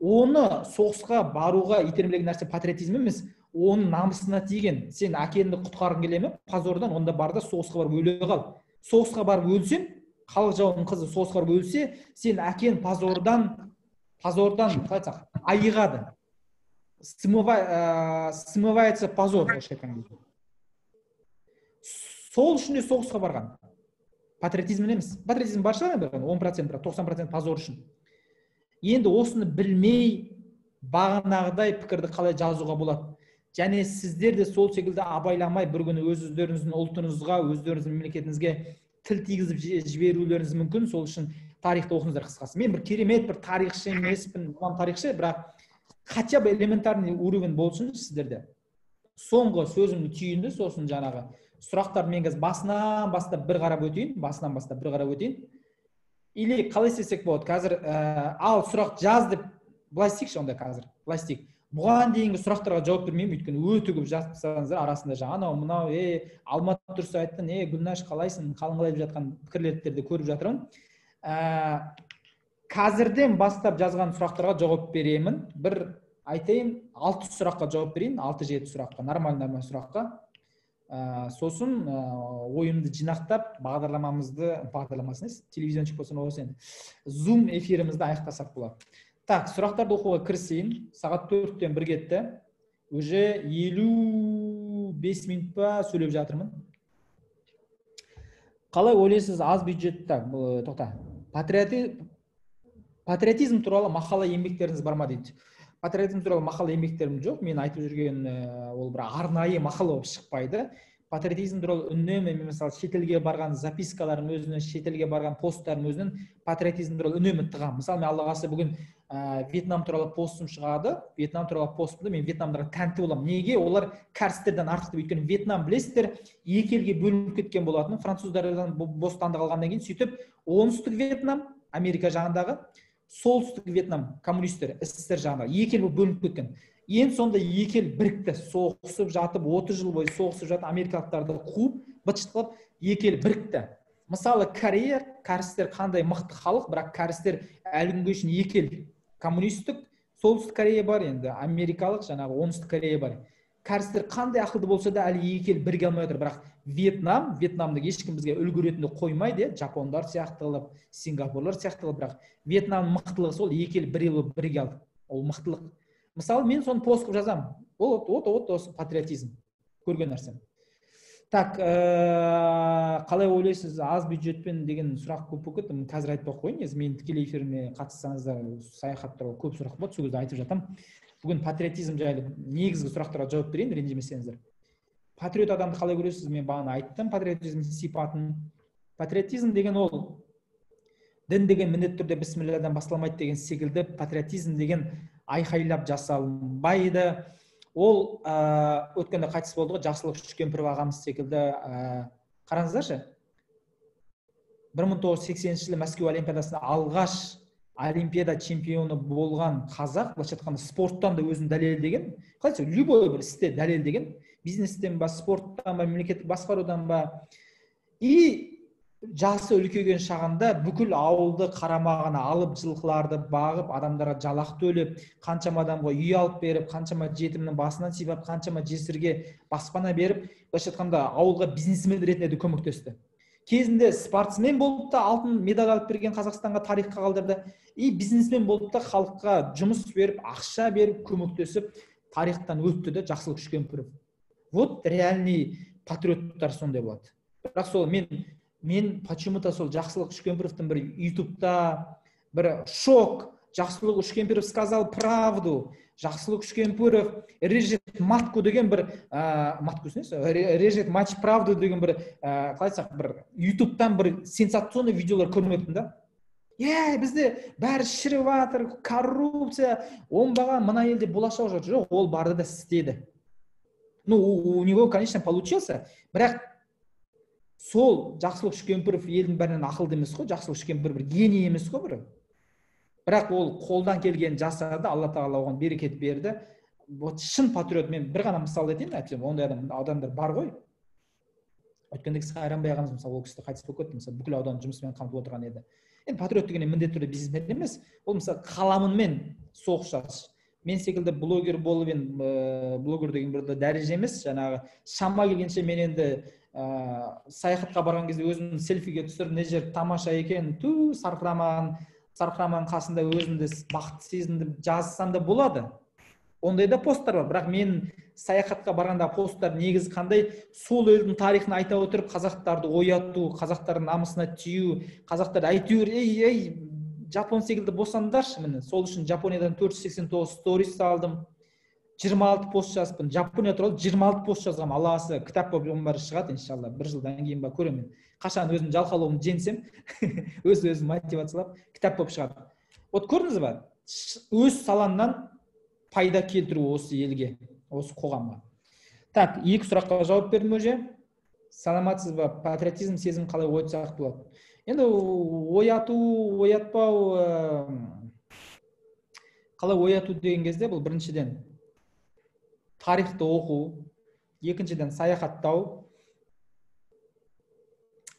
Оны соғысқа баруға итермелеген нәрсе патриотизм емес, оның намысына тиген. Сен әкеңді құтқарғың келе ме, позордан, онда бар да соғысқа барып өле қал. Соғысқа барып өлсең, халық жауының қызы соғысқа барып өлсе, сен әкең позордан айығады. Смывается позор. Сол үшін де соғысқа барған. Патриотизм емес. Патриотизм бар шығар, 10%, 90% позор үшін. Енді осыны білмей, бағанағыдай пікірді қалай жазуға болады. Және сіздер де сол секілді абайламай бір күні өздеріңіздің ұлтыңызға, өздеріңіздің мемлекетіңізге тіл тигізіп жіберулеріңіз мүмкін. Сол үшін тарихты оқыңыздар қысқасы. Мен бір керемет бір тарихшы емеспін, тарихшы, бірақ хотя бы элементарный уровень болсын сіздерде. Соңғы сөзімді түйінді, сосын жаңағы сұрақтарды мен қазір басынан бастап бір қарап өтейін. Или қалай істесек болады? Қазір ал сұрақ жаз деп былай істейікші онда қазір. Былай істейік. Бұған дейінгі сұрақтарға жауап бермеймін, өйткені өте көп жазып тастаңыздар, арасында жаңа мынау, Алмат дұрыс айттың, Гүлнаш қалайсың, қалыңғылап жатқан пікірлерді көріп жатырмын. Қазірден бастап жазған сұрақтарға жауап беремін. Бір айтайын, 6 сұраққа жауап берейін, 6-7 сұраққа, нормальный сұраққа. Сосын ойымды жинақтап, телевизиончик болсын осы енді, Zoom эфирімізді аяқтасақ болады. Так, сұрақтарды оқуға кірісейін. Сағат 4-тен 1 кетті. уже 55 минут па сөйлеп жатырмын. Қалай ойлайсыз, аз бюджетте, тоқта. Патриотизм туралы мақала еңбектеріңіз бар ма дейді. Патриотизм туралы мақала еңбектерім жоқ. Мен айтып жүрген ол бір арнайы мақала болып шықпайды. Патриотизм туралы үнемі, мен мысалы шетелге барған запискаларым өзінен, шетелге барған посттарым өзінен патриотизм туралы үнемі тығам. Мысалы, мен Алла қаласа бүгін Вьетнам туралы постым шығады. Вьетнам туралы постымда мен Вьетнамдарға тәнті боламын. Неге? Олар кәрістерден артық деп, өйткені Вьетнам білесіздер, екі елге бөлініп кеткен болатын. Француздардан бостандық алғаннан кейін сөйтіп оңтүстік Вьетнам, Америка жағындағы, солтүстік Вьетнам коммунистер, СССР жағындағы екі ел бөлініп кеткен. Ең сонда екі ел бірікті, соғысып жатып, 30 жыл бойы соғысып жатып, америкалықтарды қуып, быт-шыт екі ел бірікті. Мысалы, Корея, кәрістер қандай мықты халық, бірақ кәрістер әлі күнге шейін екі ел коммунистік, солтүстік Корея бар, енді америкалық, жаңағы оңтүстік Корея бар. Кәрістер қандай ақылды болса да әлі екі ел бірге алмай отыр, бірақ Вьетнамды ешкім бізге үлгі ретінде қоймайды, жапондар сияқты қылып, сингапурлар сияқты қылып, бірақ Вьетнамның мықтылығы сол, екі ел бір ел бірге алды. Ол мықтылық. Мысалы, мен соны пост қылып жазамын. Ол осы патриотизм. Көрген нәрсем. Так, қалай ойлайсыз, аз бюджетпен деген сұрақ көп болып кетті. Қазір айтпай ақ қояйын, негізі мен тікелей эфиріме қатыссаңыздар, саяхат туралы көп сұрақ болады, сол кезде айтып жатамын. Бүгін патриотизм жайлы негізгі сұрақтарға жауап берейін, ренжімесеңіздер. Патриот адамды қалай көресіз? Мен бағана айттым патриотизм сипатын. Патриотизм деген ол дін деген міндетті түрде бісмілладан басталмайды деген секілді, патриотизм деген айқайлап жасалынбайды. Ол өткенде қайтыс болды ғой, Жақсылық Шүкемпіров ағамыз секілді. Қараңыздаршы, 1980 жылы Мәскеу олимпиадасында алғаш олимпиада чемпионы болған қазақ, былайша айтқанда спорттан да өзін дәлелдеген, қалайша любой бір істе дәлелдеген, бизнестен ба, спорттан ба, мемлекеттік басқарудан ба, и жасы үлкейген шағында бүкіл ауылды қарамағына алып, жылқыларды бағып, адамдарға жалақ төлеп, қаншама адамға үй алып беріп, қаншама жетімнің басынан сипап, қаншама жесірге баспана беріп, былайша айтқанда ауылға бизнесмен ретінде де көмектесті. Кезінде спортсмен болып та алтын медаль алып берген, Қазақстанға тарихқа қалдырды. И бизнесмен болып та халыққа жұмыс беріп, ақша беріп, көмектесіп, тарихтан өтті де Жақсылық Шүкемпіров. Вот реальный патриоттар сондай болады. Бірақ сол мен почему-то сол Жақсылық Шүкемпіровтың бір ютубта бір шок. Жақсылық Шүкемпіров сказал правду. Жақсылық Шүкемпіров режет матку деген бір режет матч правду деген бір қалай айтсақ бір ютубтан бір сенсационный видеолар көрмеппін да. Бізде бәрі шіріп жатыр, коррупция, оңбаған, мына елде болашақ жоқ. Ол барды да істеді. Ну, у него, конечно, получился, бірақ сол Жақсылық Шүкемпіров елдің бәрінен ақылды емес қой, Жақсылық Шүкемпіров бір гений емес қой бір. Бірақ ол қолдан келген жасады, Алла тағала оған берекет берді. Вот шын патриот. Мен бір ғана мысал айтайын, әйтпесе ондай адамдар бар ғой. Өткенде Сайранбай ағамыз мысалы ол кісі қайтыс болып кетті, мысалы бүкіл аудан жұмыспен қамтылып отырған еді. Енді патриот деген міндетті түрде бизнесмен емес, ол мысалы қаламымен соғыс. Мен секілді блогер болып блогер деген бір дәреже емес, жаңағы шама келгенше мен енді саяхатқа барған кезде өзім селфиге түсіріп, не жер тамаша екен, сарқыраманың қасында өзімді бақытты сезімді жазсам да болады. Ондай да посттар бар, бірақ мен саяхатқа барғанда посттар негізі қандай, сол елдің тарихын айта отырып, қазақтарды ояту, қазақтардың намысына тию, қазақтарды әйтеуір, Жапон секілді босандаршы, міне. Сол үшін Жапониядан 489 сторис салдым, 26 пост жазыппын. Жапония туралы 26 пост жазғам. Алласы кітап болып бәрі шығады, иншалла. Бір жылдан кейін ба көремін. Қашан өзім жалқаулығымды жеңсем, өзім мотивациялап кітап болып шығады. Вот көрдіңіз ба? Өз салаңнан пайда келтіру осы елге, осы қоғамға. Так, екі сұраққа жауап бердім уже. Саламатсыз ба? Патриотизм сезім қалай оятсақ болады? Енді ояту, оятпау, қалай ояту деген кезде бұл біріншіден тарихты оқу, екіншіден саяхаттау,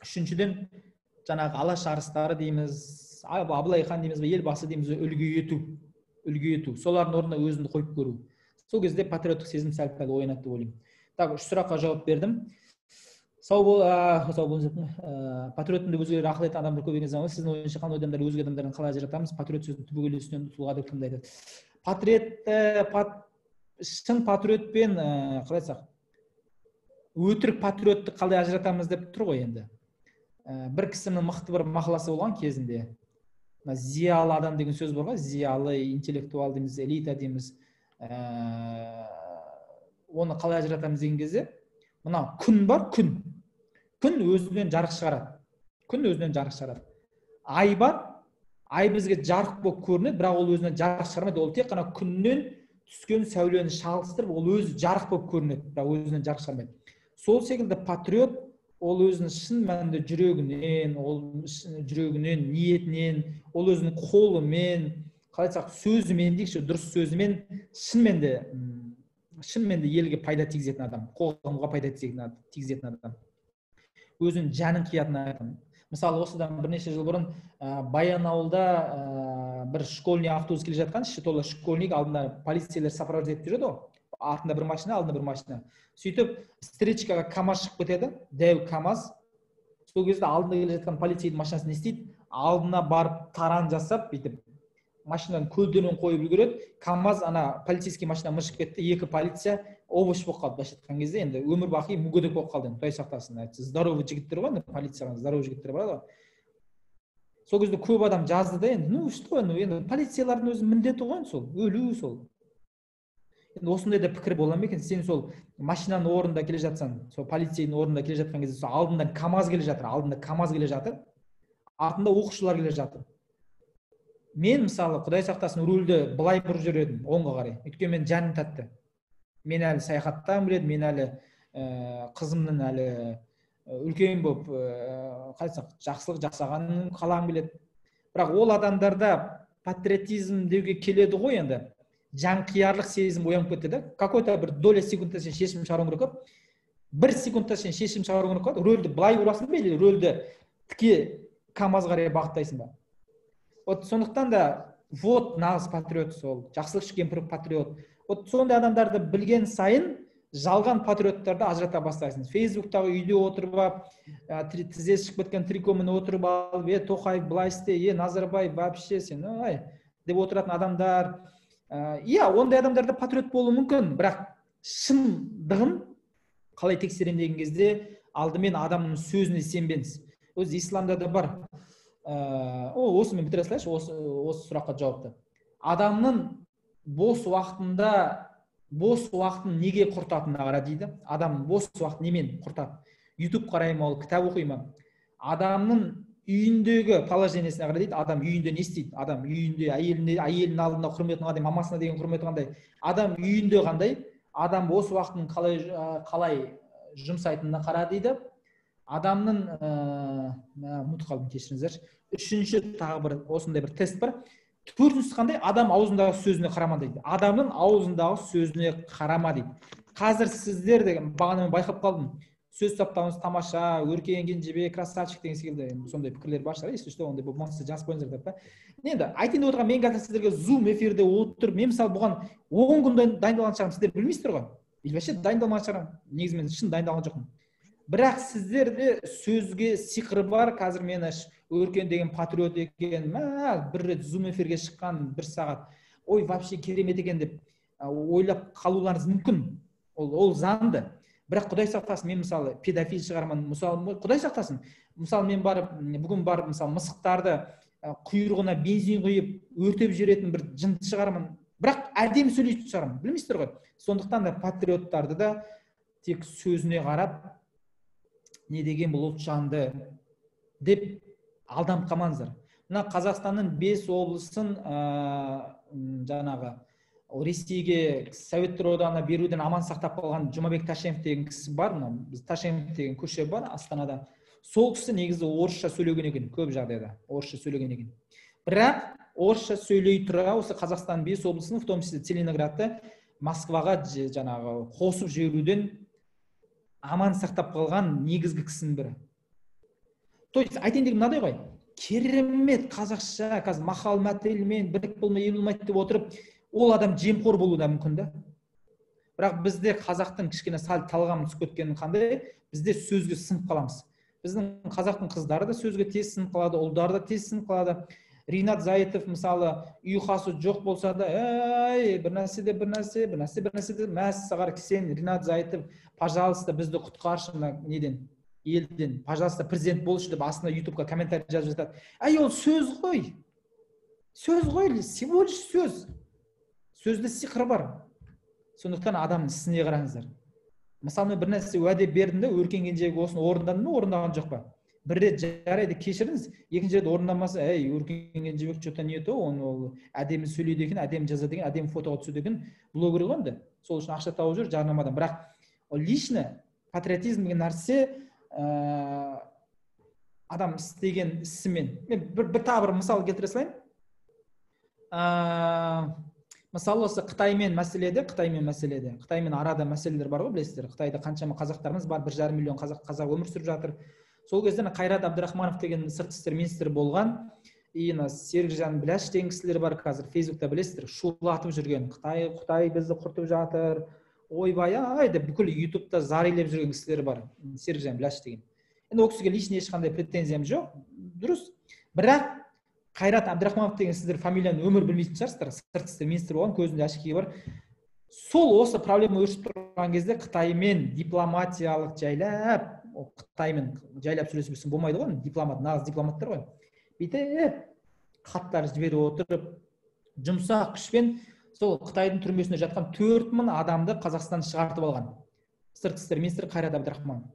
үшіншіден жаңағы алаш арыстары дейміз, Абылай хан дейміз, елбасы дейміз, үлгі ету. Солардың орнына өзіңді қойып көру. Сол кезде патриоттық сезім сәл-пәл оянады деп ойлаймын. Так, үш сұраққа жауап бердім. Сау болыңыз. Патриоттың өзгелер ақыл айтқан адамдар көбейген заманда сіздің ойыңызша қандай адамдар өзге адамдардан қалай ажыратамыз? Патриот сөздің түбегейлі түсінен тұлға деп кімді айтады? шын патриот пен қалай айтсақ өтірік патриотты қалай ажыратамыз деп тұр ғой енді. Бір кісінің мықты бір мақаласы болған кезінде. Зиялы адам деген сөз бар ғой, зиялы, интеллектуал дейміз, элита дейміз. Оны қалай ажыратамыз деген кезде, мына күн бар, күн. Күн өзінен жарық шығарады. Күн өзінен жарық шығарады. Ай бар, ай бізге жарық болып көрінеді, бірақ ол өзінен жарық шығармайды. Ол тек қана күннен түскен сәулені шалыстырып, ол өзі жарық болып көрінеді, бірақ өзінен жарық шығармайды. Сол секілді патриот ол өзінің шын мәнінде жүрегінен, ниетінен, ол өзінің қолымен, қалай айтсақ, сөзімен дейікші, дұрыс сөзімен шынымен де елге пайда тигізетін адам, қоғамға пайда тигізетін адам. Өзінің жанын қиятын адам. Мысалы, осыдан бірнеше жыл бұрын Баянауылда бір школьный автобус келе жатқан, іші толы школьник, алдында полицейлер сопровождать етіп жүреді ғой. Артында бір машина, алдында бір машина. Сөйтіп, встречкаға КамАЗ шығып кетеді, дәу КамАЗ. Сол кезде алдында келе жатқан полицейдің машинасын естиді, алдына барып таран жасап, бүйтіп машинаның көлденең қойып үлгереді. КамАЗ ана полицейский машина мыршып кетті, екі полиция овощ болып қалды. Былайша айтқан кезде енді өмір бақи мүгедек болып қалды. Құдай сақтасын. Здоровый жігіттер ғой, полицияға здоровый жігіттер бар ғой. Сол кезде көп адам жазды да енді, ну что, енді полициялардың өзі міндеті ғой сол, өлу сол. Енді осындай да пікір бола ма екен? Сен сол машинаның орнында келе жатсаң, сол полицейдің орнында келе жатқан кезде, сол алдында КамАЗ келе жатыр, артында оқушылар келе жатыр. Мен мысалы, Құдай сақтасын, рөлді былай бұрып жүр едім, оңға қарай. Өйткені мен жаным тәтті. Мен әлі саяхаттан біледі, мен әлі қызымның әлі үлкен болып, қайтсақ, жақсылық жасағанын қалағым келеді. Бірақ ол адамдарда патриотизм деуге келеді ғой енді. Жанқиярлық сезім оянып кетті. Какой-то бір доля секундта сен шешім шығаруың керек. Бір секундта сен шешім шығаруың керек. Рөлді былай бұрасың ба, или рөлді тіке КамАЗ қарай бағыттайсың ба? Вот сондықтан да вот нағыз патриот сол, жақсылық ішкен патриот. Вот сондай адамдарды білген сайын жалған патриоттарды ажырата бастайсың. Фейсбуктағы үйде отырып алып, тізесі шығып кеткен трикомен отырып алып, Тоқаев былай істе, Назарбаев вообще сен, ай деп отыратын адамдар. Иә, ондай адамдарда патриот болуы мүмкін, бірақ шындығын қалай тексерем деген кезде алдымен адамның сөзіне сенбеңіз. Өзі исламда да бар. Осы мен бітіре салайыншы, осы сұраққа жауапты. Адамның бос уақытын неге құртатынына қара дейді. Адам бос уақыт немен құртады? YouTube қарай ма, ол кітап оқи ма? Адамның үйіндегі положениесіне қара дейді. Адам үйінде не істейді? Адам үйінде әйелінің алдында құрметін қандай, мамасына деген құрметі қандай? Адам үйінде қандай? Адам бос уақытын қалай жұмсайтынына қара дейді. Адамның ұмытып қалдым, кешіріңіздерші. Үшінші тағы бір осындай бір тест бар. Төртіншісі қандай? Адам аузындағы сөзіне қарама дейді. Адамның аузындағы сөзіне қарама дейді. Қазір сіздер де бағана байқап қалдым. Сөз саптауыңыз тамаша, Өркен Кенжебек, красавчик деген секілді сондай пікірлер бар шығар. Если что, ондай болмаса жазып қойыңыздар деп па. Енді айтайын деп отырған, мен қазір сіздерге Zoom эфирде отырып, мен мысалы бұған 10 күн дайындалған шығармын, сіздер білмейсіздер ғой. Или вообще дайындалмаған шығармын. Негізі мен шын дайындалған жоқпын. Бірақ сіздерде сөзге сиқыры бар. Қазір мені Өркен деген патриот екен, бір рет Zoom эфирге шыққан 1 сағат, ой, вообще керемет екен деп ойлап қалуларыңыз мүмкін. Ол заңды. Бірақ Құдай сақтасын, мен мысалы педофил шығармын, мысалы Құдай сақтасын. Мысалы мен бүгін барып мысалы мысықтарды құйрығына бензин құйып өртеп жіберетін бір жынды шығармын. Бірақ әдемі сөйлейтін шығармын. Білмейсіздер ғой. Сондықтан да патриоттарды да тек сөзіне қарап, не деген бұл ұлт жанды деп алданып қалмаңыздар. Мына Қазақстанның 5 облысын жаңағы Ресейге Советтер одағына беруден аман сақтап қалған Жұмабек Ташенов деген кісі бар. Біз Ташенов деген көше бар Астанада. Сол кісі негізі орысша сөйлеген екен, көп жағдайда орысша сөйлеген екен. Бірақ орысша сөйлей тұра осы Қазақстанның 5 облысын, в том числе Целиноградты, Москваға жаңағы қосып жіберуден аман сақтап қалған негізгі кісінің бірі. То есть айтайын деген мынадай ғой, керемет қазақша қазір мақал мәтелмен бірік болмай ебілмайды деп отырып, ол адам жемқор болуы да мүмкін да. Бірақ бізде қазақтың кішкене сәл талғамы түсіп кеткені қандай? Бізде сөзге сынып қаламыз. Біздің қазақтың қыздары да сөзге тез сынып қалады, ұлдары да тез сынып қалады. Ринат Зайытов мысалы үй қасы жоқ болса да, ей, бір нәрсе де мәссағар сен Ринат Зайытов, пожалуйста, бізді құтқаршы мына неден, елден, пожалуйста, президент болшы деп астына ютубқа комментарий жазып жатады. Ай, ол сөз ғой, всего лишь сөз. Сөзде сиқыр бар. Сондықтан адамның ісіне қараңыздар. Мысалы мен бір нәрсе уәде бердім де, Өркен Кенжебек осыны орындады ма, орындаған жоқ па? Бір рет жарайды, кешіріңіз, екінші рет орындамаса, ей, Өркен Кенжебек что-то не то, ол әдемі сөйлейді екен, әдемі жазады екен, әдемі фотоға түседі екен, блогер ғой енді. Сол үшін ақша тауып жүр жарнамадан. Бірақ ол лично патриотизм деген нәрсе адам істеген ісімен. Мен тағы бір мысал келтіре салайын. Мысалы осы Қытаймен арада мәселелер бар ғой, білесіздер. Қытайда қаншама қазақтарымыз бар, 1,5 миллион қазақ өмір сүріп жатыр. Сол кезде Қайрат Әбдірахманов деген сыртқы істер министрі болған. И Серікжан Біляш деген кісілер бар, қазір Фейсбукта білесіздер, шулатып жүрген. Қытай бізді құртып жатыр. Ойбай, деп бүкіл ютубта зарилеп жүрген кісілер бар. Серікжан Біляш деген. Енді ол кісіге лично ешқандай претензиям жоқ, дұрыс. Бірақ Қайрат Әбдірахманов деген сіздер фамилияны өмір білмейтін шығарсыздар, сыртқы істер министрі болған, көзінде әшкеге бар. Сол осы проблема өршіп тұрған кезде Қытаймен дипломатиялық жайлап сөйлесіп жүрсін болмайды ғой, дипломат, нағыз дипломаттар ғой. Бүйтіп хаттар жіберіп отырып, жұмсақ күшпен сол Қытайдың түрмесінде жатқан 4000 адамды Қазақстан шығартып алған. Сыртқы істер министрі Қайрат Әбдірахманов.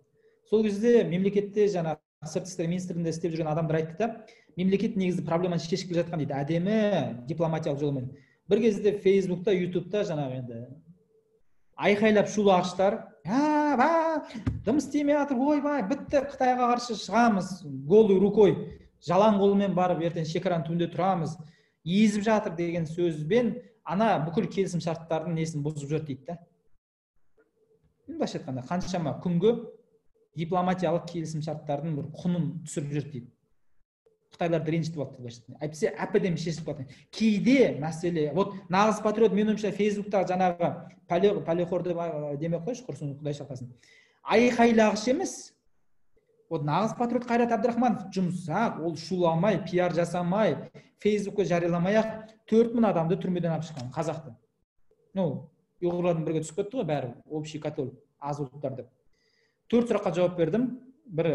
Сол кезде мемлекетте жаңа сыртқы істер министрлігінде істеп жүрген адамдар айтты да, мемлекет негізі проблеманы шешіп келе жатқан дейді, әдемі дипломатиялық жолмен. Бір кезде Фейсбукта, ютубта жаңағы енді айқайлап шулағыштар, дым істемей жатыр, ойбай, бітті, Қытайға қарсы шығамыз, голый рукой, жалаң қолмен барып, ертең шекараның түбінде тұрамыз, езіп жатыр деген сөзбен ана бүкіл келісім шарттардың несін бұзып жүр дейді да. Былайша айтқанда, қаншама күнгі дипломатиялық келісім шарттардың бір құнын түсіріп жүр дейді. Қытайларды ренжітіп алды деп айтса, әп-әдемі шешіп қалды. Кейде мәселе, вот нағыз патриот, мен ойымша Фейсбукта жаңағы пәлеқор деп демей қойшы, құрсын Құдай сақтасын. Айқайлағыш емес. Вот нағыз патриот Қайрат Әбдірахманов жұмсақ, ол шуламай, пиар жасамай, Фейсбукқа жарияламай-ақ 4000 адамды түрмеден алып шыққан қазақты. Ұйғырлардың бірге түсіп кетті ғой бәрі, общий котел, аз ұлттар деп. 4 сұраққа жауап бердім. Бір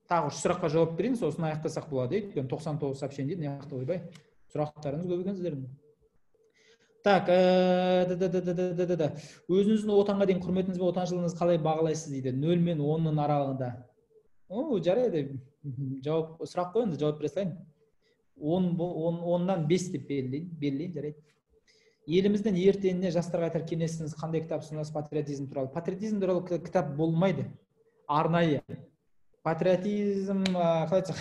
тағы 3 сұраққа жауап берейін, сосын аяқтасақ болады. 99 сообщение дейді, аяқта ойбай. Сұрақтарыңыз көп екен сіздердің. Так, өзіңіздің отанға деген құрметіңіз бен отаншылдығыңызды қалай бағалайсыз дейді, 0 мен 10-ның аралығында. Жарайды, сұрақ қойыңыз, жауап бере салайын. 10-нан 5 деп белгілейін, жарайды. Еліміздің ертеңіне жастарға айтар кеңесіңіз қандай кітап ұсынасыз патриотизм туралы? Патриотизм туралы кітап болмайды. Арнайы. Патриотизм, қалай айтсақ,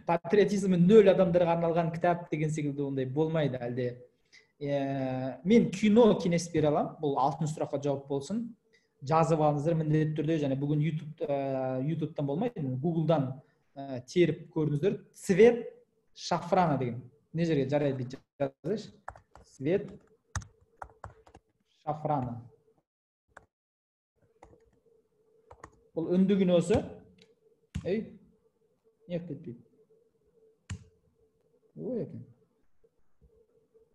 патриотизмі 0 адамдарға арналған кітап деген секілді ондай болмайды әлде. Мен кино кеңес бере аламын, бұл 6 сұраққа жауап болсын. Жазып алыңыздар міндетті түрде, және бүгін ютубтан болмайды, гуглдан теріп көріңіздер. Цвет шафрана деген. Не жерге жарайды жазайыншы? Цвет шафрана. Бұл үнді киносы. Не кетпейді? Ой, екен.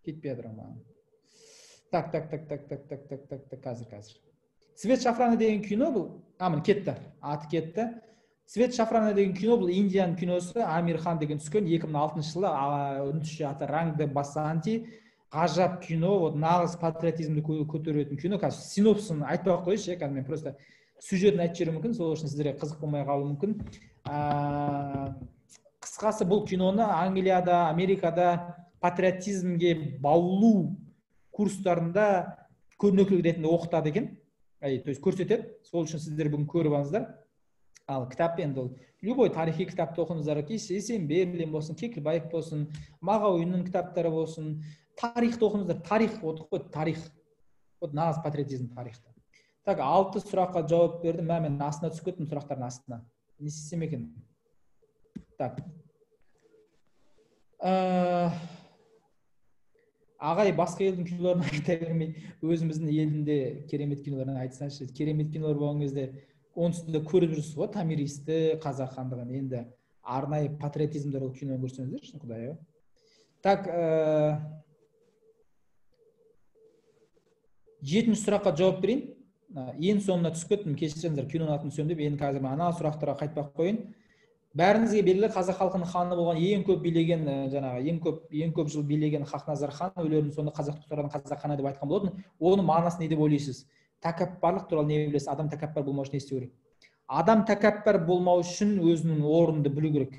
Кетпей жатыр маған. Так, қазір. Цвет шафрана деген кино бұл, кетті, аты кетті. Цвет шафрана деген кино бұл Индияның киносы, Амир Хан деген түскен 2006 жылы, үндісше аты Рангде Басанти. Ғажап кино, нағыз патриотизмді көтеретін кино. Қазір синопсысын айтпай қойшы, қазір мен просто сюжетін айтып жіберуім мүмкін, сол үшін сіздерге қызық болмай қалуы мүмкін. Қысқасы бұл киноны Англияда, Америкада патриотизмге баулу курстарында көрнекілік ретінде оқытады екен. То есть көрсетеді. Сол үшін сіздер бүгін көріп алыңыздар. Ал кітап енді любой тарихи кітапты оқыңыздар. Есенберлин болсын, Кекілбаев болсын, Мағауиннің кітаптары болсын, тарихты оқыңыздар. Тарих, тарих. Нағыз патриотизм тарихта. Так, 6 сұраққа жауап бердім. Мен астына түсіп кеттім сұрақтардың астына. Не істесем екен? Так. Ағай, басқа елдің киноларын айта бермей, өзіміздің елінде керемет киноларын айтсаңшы. Керемет кинолар болған кезде оның үстінде көріп жүрсіз ғой, Томиристі, Қазақ хандығын. Енді арнайы патриотизмдер ол киноны көрсеңіздерші, құдай ау. Так, 7-ші сұраққа жауап берейін. Ең соңына түсіп кеттім, кешіріңіздер, киноның атын түсемін деп, енді қазір ана сұрақтарға қайтпақ қойын. Бәріңізге белгілі, қазақ халқының ханы болған, ең көп билеген, жаңағы ең көп жыл билеген Хақназар хан өлерін сонда қазақ тұтардан қазақ ханы деп айтқан болатын. Оның мағынасы не деп ойлайсыз? Тәкаппарлық туралы не білесіз? Адам тәкаппар болмау үшін не істеу керек? Адам тәкаппар болмау үшін өзінің орнын білу керек.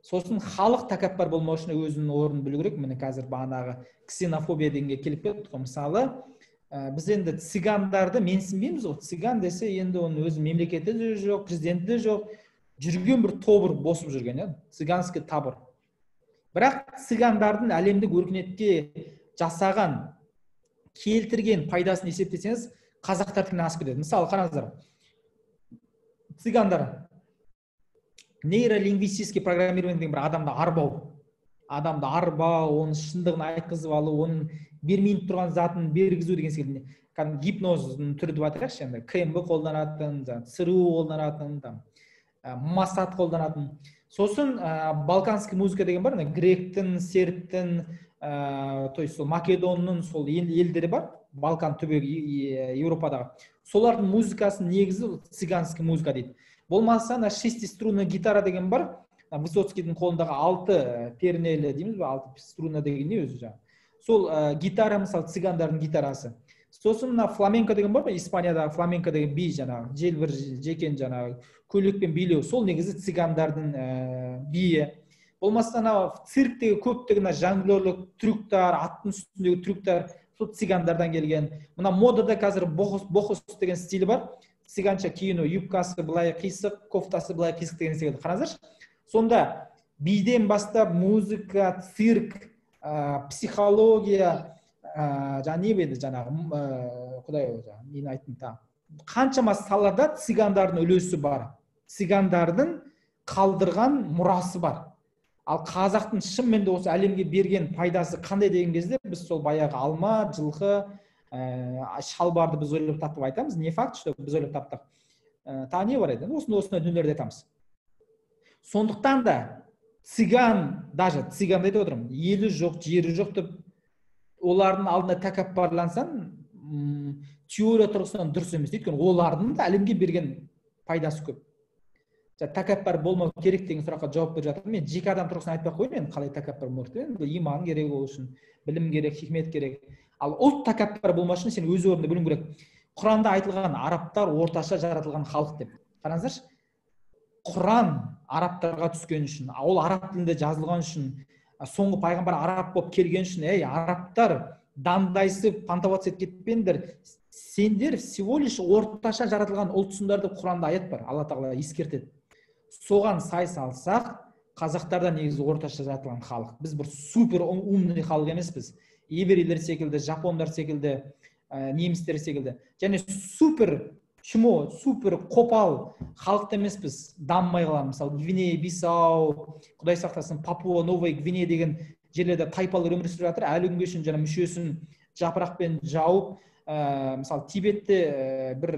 Сосын халық тәкаппар болмау үшін өзінің орнын білу керек. Міне қазір бағанағы ксенофобия дегенге келіп кеттік. Мысалы, біз енді цигандарды менсінбейміз ғой. Циган десе енді оның өзі мемлекеті де жоқ, президенті де жоқ, жүрген бір тобыр босып жүрген, цыганский табыр. Бірақ цигандардың әлемдік өркениетке жасаған, келтірген пайдасын есептесеңіз, қазақтардікінен асып кетеді. Мысалы, қараңыздар, цыгандар нейролингвистический программирование деген бір адамды арбау, оның шындығын айтқызып алу, оның бермейін тұрған затын бергізу деген секілді. Гипноздың түрі деп айтайықшы, енді КМБ қолданатын, ЦРУ қолданатын, Масад қолданатын. Сосын балканский музыка деген бар, гректің, сербтің, то есть Македонның сол елдері бар, Балкан түбегі Еуропадағы. Солардың музыкасын негізі цыганский музыка дейді. Болмаса, шестиструнный гитара деген бар, Высоцкийдің қолындағы 6 пернелі дейміз бе, 6 струна деген не өзі жаңа. Сол гитара, мысалы, цыгандардың гитарасы. Сосын фламенко деген бар, Испаниядағы фламенко деген би жаңағы, желбір жекен жаңағы, көйлекпен билеу, сол негізі цыгандардың биі. Болмаса, цирктегі көптеген жонглерлік трюктар, аттың үстіндегі трюктар, сол цыгандардан келген. Мына модада қазір бохос деген стилі бар. Цыганша киіну, юбкасы былай қисық, кофтасы былай қисық деген секілді. Қараңыздаршы. Сонда биден бастап музыка, цирк, психология, не беді жаңағы, құдай өзі, мен айттым та. Қаншама салада цыгандардың үлесі бар. Цыгандардың қалдырған мұрасы бар. Ал қазақтың шынымен де осы әлемге берген пайдасы қандай деген кезде біз сол баяғы алма, жылқы, шалбарды біз ойлап таптық айтамыз. Не факт, что біз ойлап таптық. Та не бар еді? Осындай дүниелерді айтамыз. Сондықтан да цыган, даже цыган айтып отырмын, елі жоқ, жері жоқ деп олардың алдында тәкаппарлансаң, теория тұрғысынан дұрыс емес. Өйткені олардың да әлемге берген пайдасы көп. Тәкаппар болмау керек деген сұраққа жауап беріп жатырмын. Мен жеке адам тұрғысынан айтпай қоймын, мен қалай тәкаппар болмау керек? Иман керек ол үшін, білім керек, хикмет керек. Ал ұлт тәкаппар болмау үшін сен өз орнында білуің керек. Құранда айтылған арабтар орташа жаратылған халық деп. Қараңыздаршы. Құран арабтарға түскен үшін, ол араб тілінде жазылған үшін, соңғы пайғамбар араб болып келген үшін, арабтар дандайсып, пантоваться етіп кетпеңдер. Сендер всего лишь орташа жаратылған ұлтсыңдар деп Құранда аят бар. Алла тағала ескертеді. Соған сай салсақ, қазақтарда негізі орташа жаратылған халық. Біз бір супер умный халық емеспіз. Еврейлер секілді, жапондар секілді, немістер секілді. Және супер қопал халықты емеспіз, дамымай қаламыз. Мысалы, Гвинея, Бисау, Құдай сақтасын, Папуа, Новая Гвинея деген жерлерде тайпалар өмір сүріп жатыр. Әлі күнге шейін жаңа мүшесін жапырақпен жауып, мысалы, Тибетте бір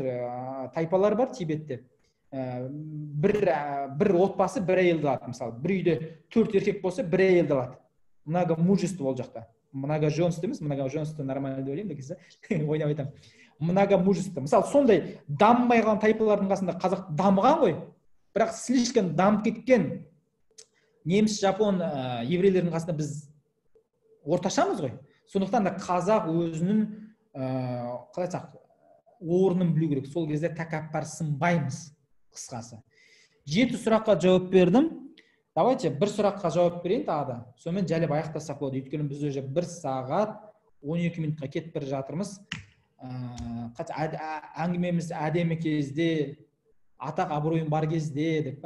тайпалар бар, Тибетте. Бір отбасы бір әйелді алады. Мысалы, бір үйде 4 еркек болса, бір әйелді алады. Многомужество ол жақта. Многоженство емес, многоженство нормально деп ойлаймын, дегенсіз, ойнап айтамын. Многомужество. Мысалы, сондай дамымай қалған тайпалардың қасында қазақ дамыған ғой, бірақ слишком дамып кеткен неміс, жапон, еврейлердің қасында біз орташамыз ғой. Сондықтан да қазақ өзінің қалай айтсақ, орнын білу керек. Сол кезде тәкаппар сынбаймыз, қысқасы. 7 сұраққа жауап бердім. Давайте бір сұраққа жауап берейін тағы да. Сонымен жайлап аяқтасақ болады. Өйткені біз уже 1 сағат 12 минутқа кетіп бара жатырмыз. Әңгімеміз әдемі кезде, атақ абыройым бар кезде деп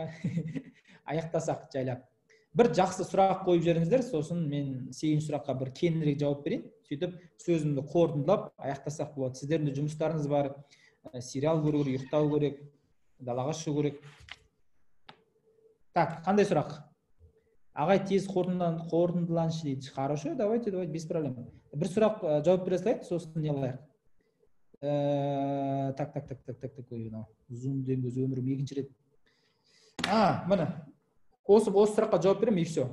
аяқтасақ жайлап. Бір жақсы сұрақ қойып жеріңіздер, сосын мен 8-ші сұраққа бір кеңірек жауап берейін. Сөйтіп сөзімді қорытындылап аяқтасақ болады. Сіздердің де жұмыстарыңыз бар, сериал көру керек, ұйықтау керек, далаға шығу керек. Так, қандай сұрақ? Ағай тез қорытындыланшы дейді. Хорошо, давайте, без проблем. Бір сұрақ жауап бере салайық, сосын не алайық. Так. Zoom деген өмірім екінші рет. Міне. осы сұраққа жауап беремін и все.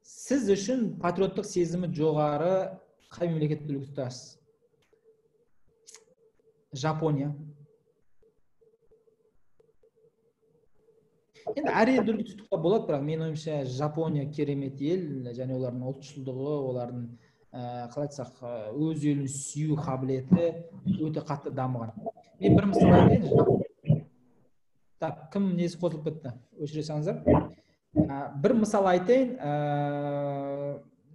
Сіз үшін патриоттық сезімі жоғары қай мемлекетті үлгі тұтасыз? Жапония. Енді әр елді үлгі тұтуға болады, бірақ менің ойымша Жапония керемет ел, және олардың ұлтшылдығы, олардың қалай айтсақ, өз елін сүю қабілеті өте қатты дамыған. Мен бір мысал айтайын. Так, кім несі қосылып кетті? Өшіре салыңыздар. Бір мысал айтайын.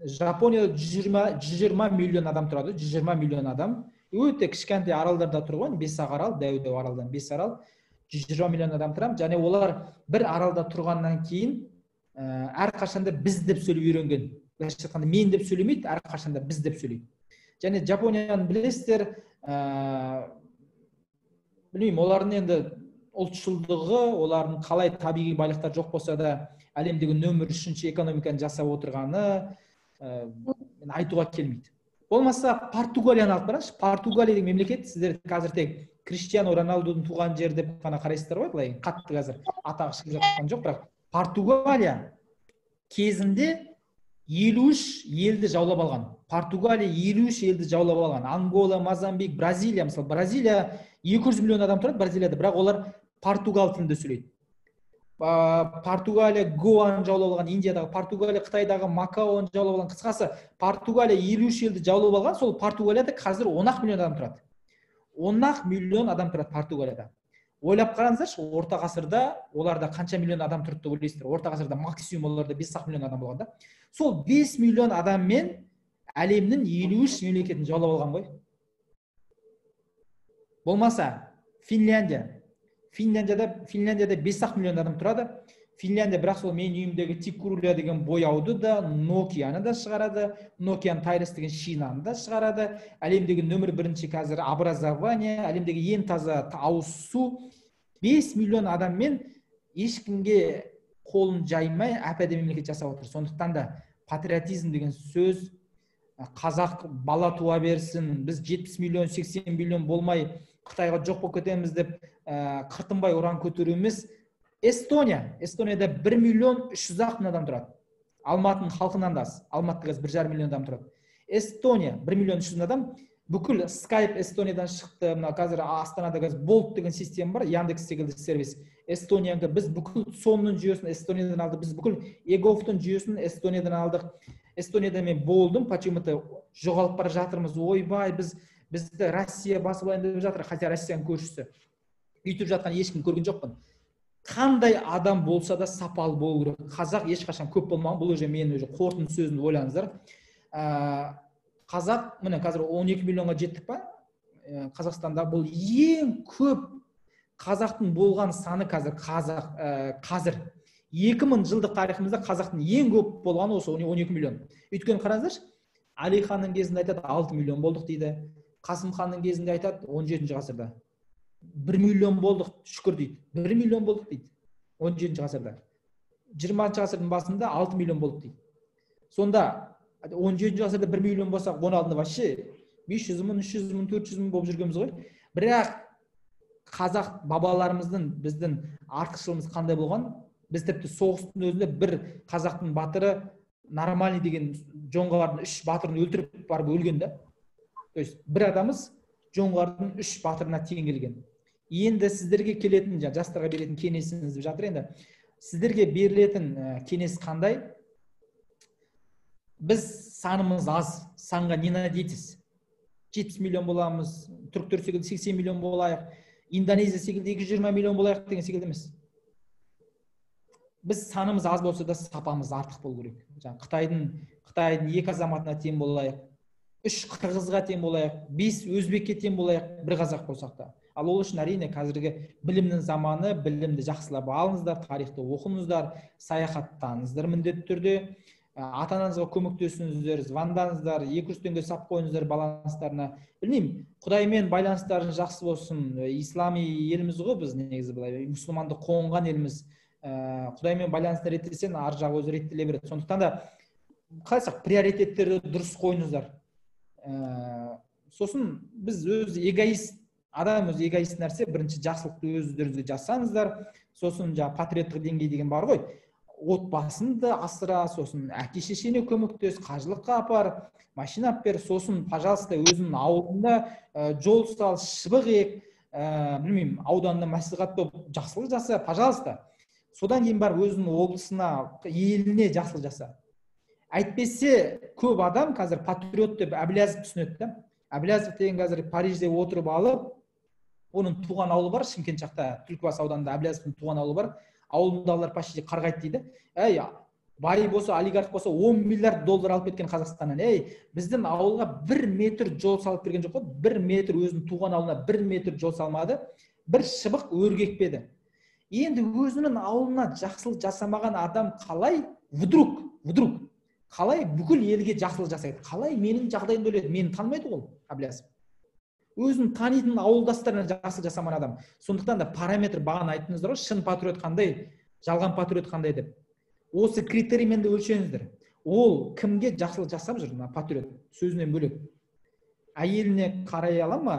Жапонияда 120 миллион адам тұрады, 120 миллион адам. Өте кішкентай аралдарда тұрған, 5 арал, дәу аралдан 5 арал, 120 миллион адам тұрады. Және олар бір аралда тұрғаннан кейін әрқашанда біз деп сөйлеп үйренген. Былайша айтқанда мен деп сөйлемейді, әрқашанда біз деп сөйлейді. Және Жапонияны білесіздер, білмеймін, олардың енді ұлтшылдығы, олардың қалай табиғи байлықтар жоқ болса да әлемдегі нөмір 3-ші экономиканы жасап отырғаны айтуға келмейді. Болмаса Португалияны алып қараңызшы. Португалия деген мемлекет, сіздер қазір тек Криштиану Роналдудың туған жері деп қана қарайсыздар ғой, былай қатты қазір атағы шығып жатқан жоқ, бірақ Португалия кезінде 53 елді жаулап алған. Португалия 53 елді жаулап алған. Ангола, Мозамбик, Бразилия, мысалы Бразилия 200 миллион адам тұрады Бразилияда, бірақ олар португал тілінде сөйлейді. Португалия Гоаны жаулап алған, Индиядағы Португалия, Қытайдағы Макаоны жаулап алған. Қысқасы, Португалия 53 елді жаулап алған, сол Португалияда қазір 10 миллион адам тұрады. 10 миллион адам тұрады Португалияда. Ойлап қараңыздаршы, орта ғасырда оларда қанша миллион адам тұрды деп ойлайсыздар? Орта ғасырда максимум оларда 5 миллион адам болғанда. Сол 5 миллион адаммен әлемнің 53 мемлекетін жаулап алған ғой. Болмаса Финляндияда 5 миллион адам тұрады. Финляндия бірақ сол менің үйімдегі Тиккурулия деген бояуды да, Nokia'ны да шығарады, Nokia'ның Тайрес деген шинаны да шығарады. Әлемдегі нөмір 1-ші қазір образование, әлемдегі ең таза ауыз су. 5 миллион адаммен ешкімге қолын жаймай әп-әдемі мемлекет жасап отыр. Сондықтан да патриотизм деген сөз, қазақ бала туа берсін, біз 70 миллион, 80 миллион болмай Қытайға жоқ болып кетеміз деп қыртынбай ұран көтеру емес. Эстонияда 1 миллион 300 мың адам тұрады. Алматының халқынан да аз. Алматыда қазір 1,5 миллион адам тұрады. Эстония 1 миллион 300 мың адам. Бүкіл Skype Эстониядан шықты. Қазір Астанада қазір Bolt деген система бар, Яндекс секілді сервис. Эстонияға біз бүкіл сонның жүйесін Эстониядан алдық, біз бүкіл Егофтың жүйесін Эстониядан алдық. Эстонияда мен болдым, почему-то жоғалып бара жатырмыз. Ойбай, бізді Россия басып алайын деп жатыр, хотя Россияның көршісі. Үйтіп жатқан ешкім көрген жоқпын. Қандай адам болса да сапалы болу керек. Қазақ ешқашан көп болмаған. Бұл уже мен уже қорытынды сөзін ойлаңыздар. Қазақ, міне қазір 12 миллионға жеттік па? Қазақстанда бұл ең көп қазақтың болған саны қазір 2000 жылдық тарихымызда қазақтың ең көп болғаны осы 12 миллион. Өйткені қараңыздаршы, Алиханның кезінде айтады 6 миллион болдық дейді. Қасым ханның кезінде айтады 17 ғасырда 1 миллион болдық, шүкір дейді. 1 миллион болдық дейді 17 ғасырда. 20 ғасырдың басында 6 миллион болдық дейді. Сонда 17 ғасырда 1 миллион болсақ, оның алдында вообще 500 мың, 300 мың, 400 мың болып жүргенбіз ғой. Бірақ қазақ бабаларымыздың, біздің артықшылығымыз қандай болған? Біз тіпті соғыстың өзінде бір қазақтың батыры нормальный деген жоңғардың 3 батырын өлтіріп барып өлген да. То есть бір адамыз жоңғардың 3 батырына тең келген. Енді сіздерге келетін, жастарға беретін кеңесіңіз жатыр енді. Сіздерге берілетін кеңес қандай? Біз санымыз аз, санға не надейтесь? 70 миллион боламыз, түріктер секілді 80 миллион болайық, Индонезия секілді 220 миллион болайық деген секілді емес. Біз санымыз аз болса да сапамыз артық болу керек. Қытайдың 2 азаматына тең болайық, 3 қырғызға тең болайық, 5 өзбекке тең болайық, бір қазақ болсақ та. Ал ол үшін әрине қазіргі білімнің заманы, білімді жақсылап алыңыздар, тарихты оқыңыздар, саяхаттаңыздар міндетті түрде. Ата-анаңызға көмектесіңіздер, звондаңыздар, 200 теңге сап қойыңыздар баланстарына. Білмеймін, Құдаймен байланыстарыңыз жақсы болсын. Ислами еліміз ғой біз, негізі былай, мұсылманды қонған еліміз. Құдаймен байланысты реттесең, ар жағы өзі реттеле береді. Сондықтан да қалайсақ приоритеттерді дұрыс қойыңыздар. Сосын біз өз эгоист адам өзі эгоист нәрсе. Бірінші жақсылықты өздеріңізге жасаңыздар, сосын жаңағы патриоттық деңгей деген бар ғой, отбасыңды асыра, сосын әке шешеңе көмектес, қажылыққа апар, машина алып бер, сосын пожалуйста өзіңнің ауылында жол сал, шыбық ек, білмеймін, ауданында мәслихат болып жақсылық жаса, пожалуйста. Содан кейін барып өзінің облысына, еліне жақсылық жаса. Әйтпесе көп адам қазір патриот деп Әблязов түсінеді да. Әблязов деген қазір Парижде отырып алып, оның туған ауылы бар, Шымкент жақта, Түлкібас ауданында Әблязовтың туған ауылы бар. Ауылындағылар почти қарғайды дейді. Ей, бай болса, олигарх болса, 10 миллиард доллар алып кеткен Қазақстаннан. Ей, біздің ауылға 1 метр жол салып берген жоқ қой. 1 метр өзінің туған ауылына 1 метр жол салмады. Бір шыбық өргекпеді. Енді өзінің ауылына жақсылық жасамаған адам қалай вдруг қалай бүкіл елге жақсылық жасайды? Қалай менің жағдайымды ойлайды? Мені танымайды ол Әблязов. Өзін танитын ауылдастарына жақсылық жасамаған адам. Сондықтан да параметр бағана айттыңыздар ғой, шын патриот қандай, жалған патриот қандай деп. Осы критериймен де өлшеңіздер. Ол кімге жақсылық жасап жүр, патриот, сөзінен бөлек. Әйеліне қарай ала ма,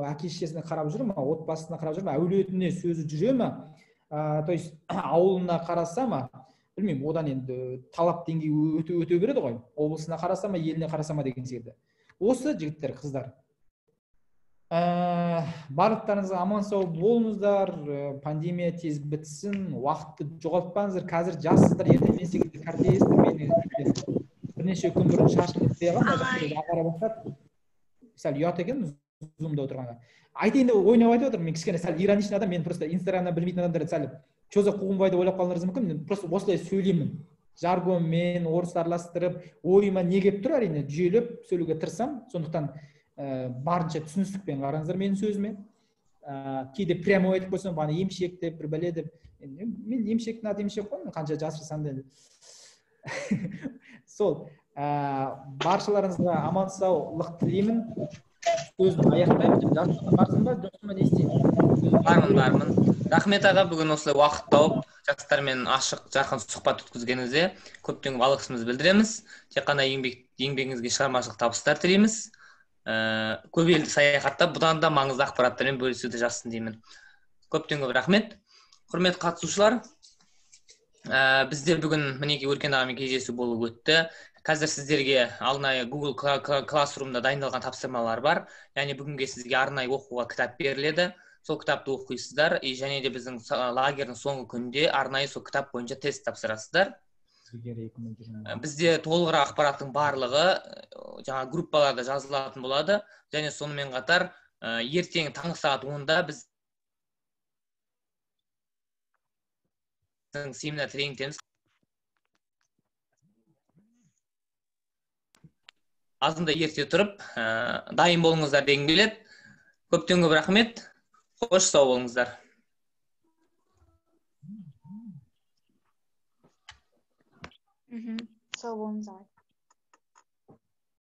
әке шешесіне қарап жүр ма, отбасына қарап жүр ма, әулетіне сөзі жүре ма, то есть ауылына қараса ма, білмеймін, одан енді талап деңгейі өте береді ғой. Облысына қараса ма, еліне қараса ма деген секілді. Осы жігіттер, қыздар. Барлықтарыңызға аман сау болыңыздар, пандемия тез бітсін, уақытты жоғалтпаңыздар. Қазір жассыздар, ертең мен секілді кәртейсіздер. Мен бірнеше күн бұрын шашым бітпей қалған, ағара бастады. Сәл ұят екен зумда отырғанға. Айтайын деп ойнап айтып отырмын, мен кішкене сәл ироничный адам, мен просто инстаграмнан білмейтін адамдар сәл чоза қуғынбайды ойлап қалуыңыз мүмкін. Мен просто осылай сөйлеймін. Жаргонмен, орыс араластырып, ойыма не келіп тұр, әрине жүйелеп сөйлеуге тырысамын. Сондықтан барынша түсіністікпен қараңыздар менің сөзіме. Кейде прямо айтып қойсам, бана емшек деп, бір бәле деп. Мен емшектің аты емшек қой, қанша жасырсам да. Сол, баршаларыңызға аман саулық тілеймін. Сөзін аяқтаймын. Жасырсам барсың ба, жоқсың ба, не істеймін? Бармын. Рахмет аға, бүгін осылай уақыт тауып, жастармен ашық, жарқын сұхбат өткізгеніңізге көптен алғысымызды білдіреміз. Тек қана еңбегіңізге шығармашылық табыстар тілейміз. Көп елді саяхаттап, бұдан да маңызды ақпараттармен бөлісуді жазсын деймін. Көптен көп рахмет. Құрмет қатысушылар, бізде бүгін мінеки Өркен ағамен кездесу болып өтті. Қазір сіздерге арнайы Google Classroom'да дайындалған тапсырмалар бар. Яғни бүгінге сізге арнайы оқуға кітап беріледі. Сол кітапты оқисыздар, және де біздің лагердің соңғы күнде арнайы сол кітап бойынша тест тапсырасыздар. Бізде толығырақ ақпараттың барлығы жаңа группаларда жазылатын болады, және сонымен қатар ертең таңғы сағат 10-да біз семинар тренингтеріміз азында ерте тұрып дайын болыңыздар дегім келеді. Көптен көп рахмет. Қош сау болыңыздар. Сау болыңыздар.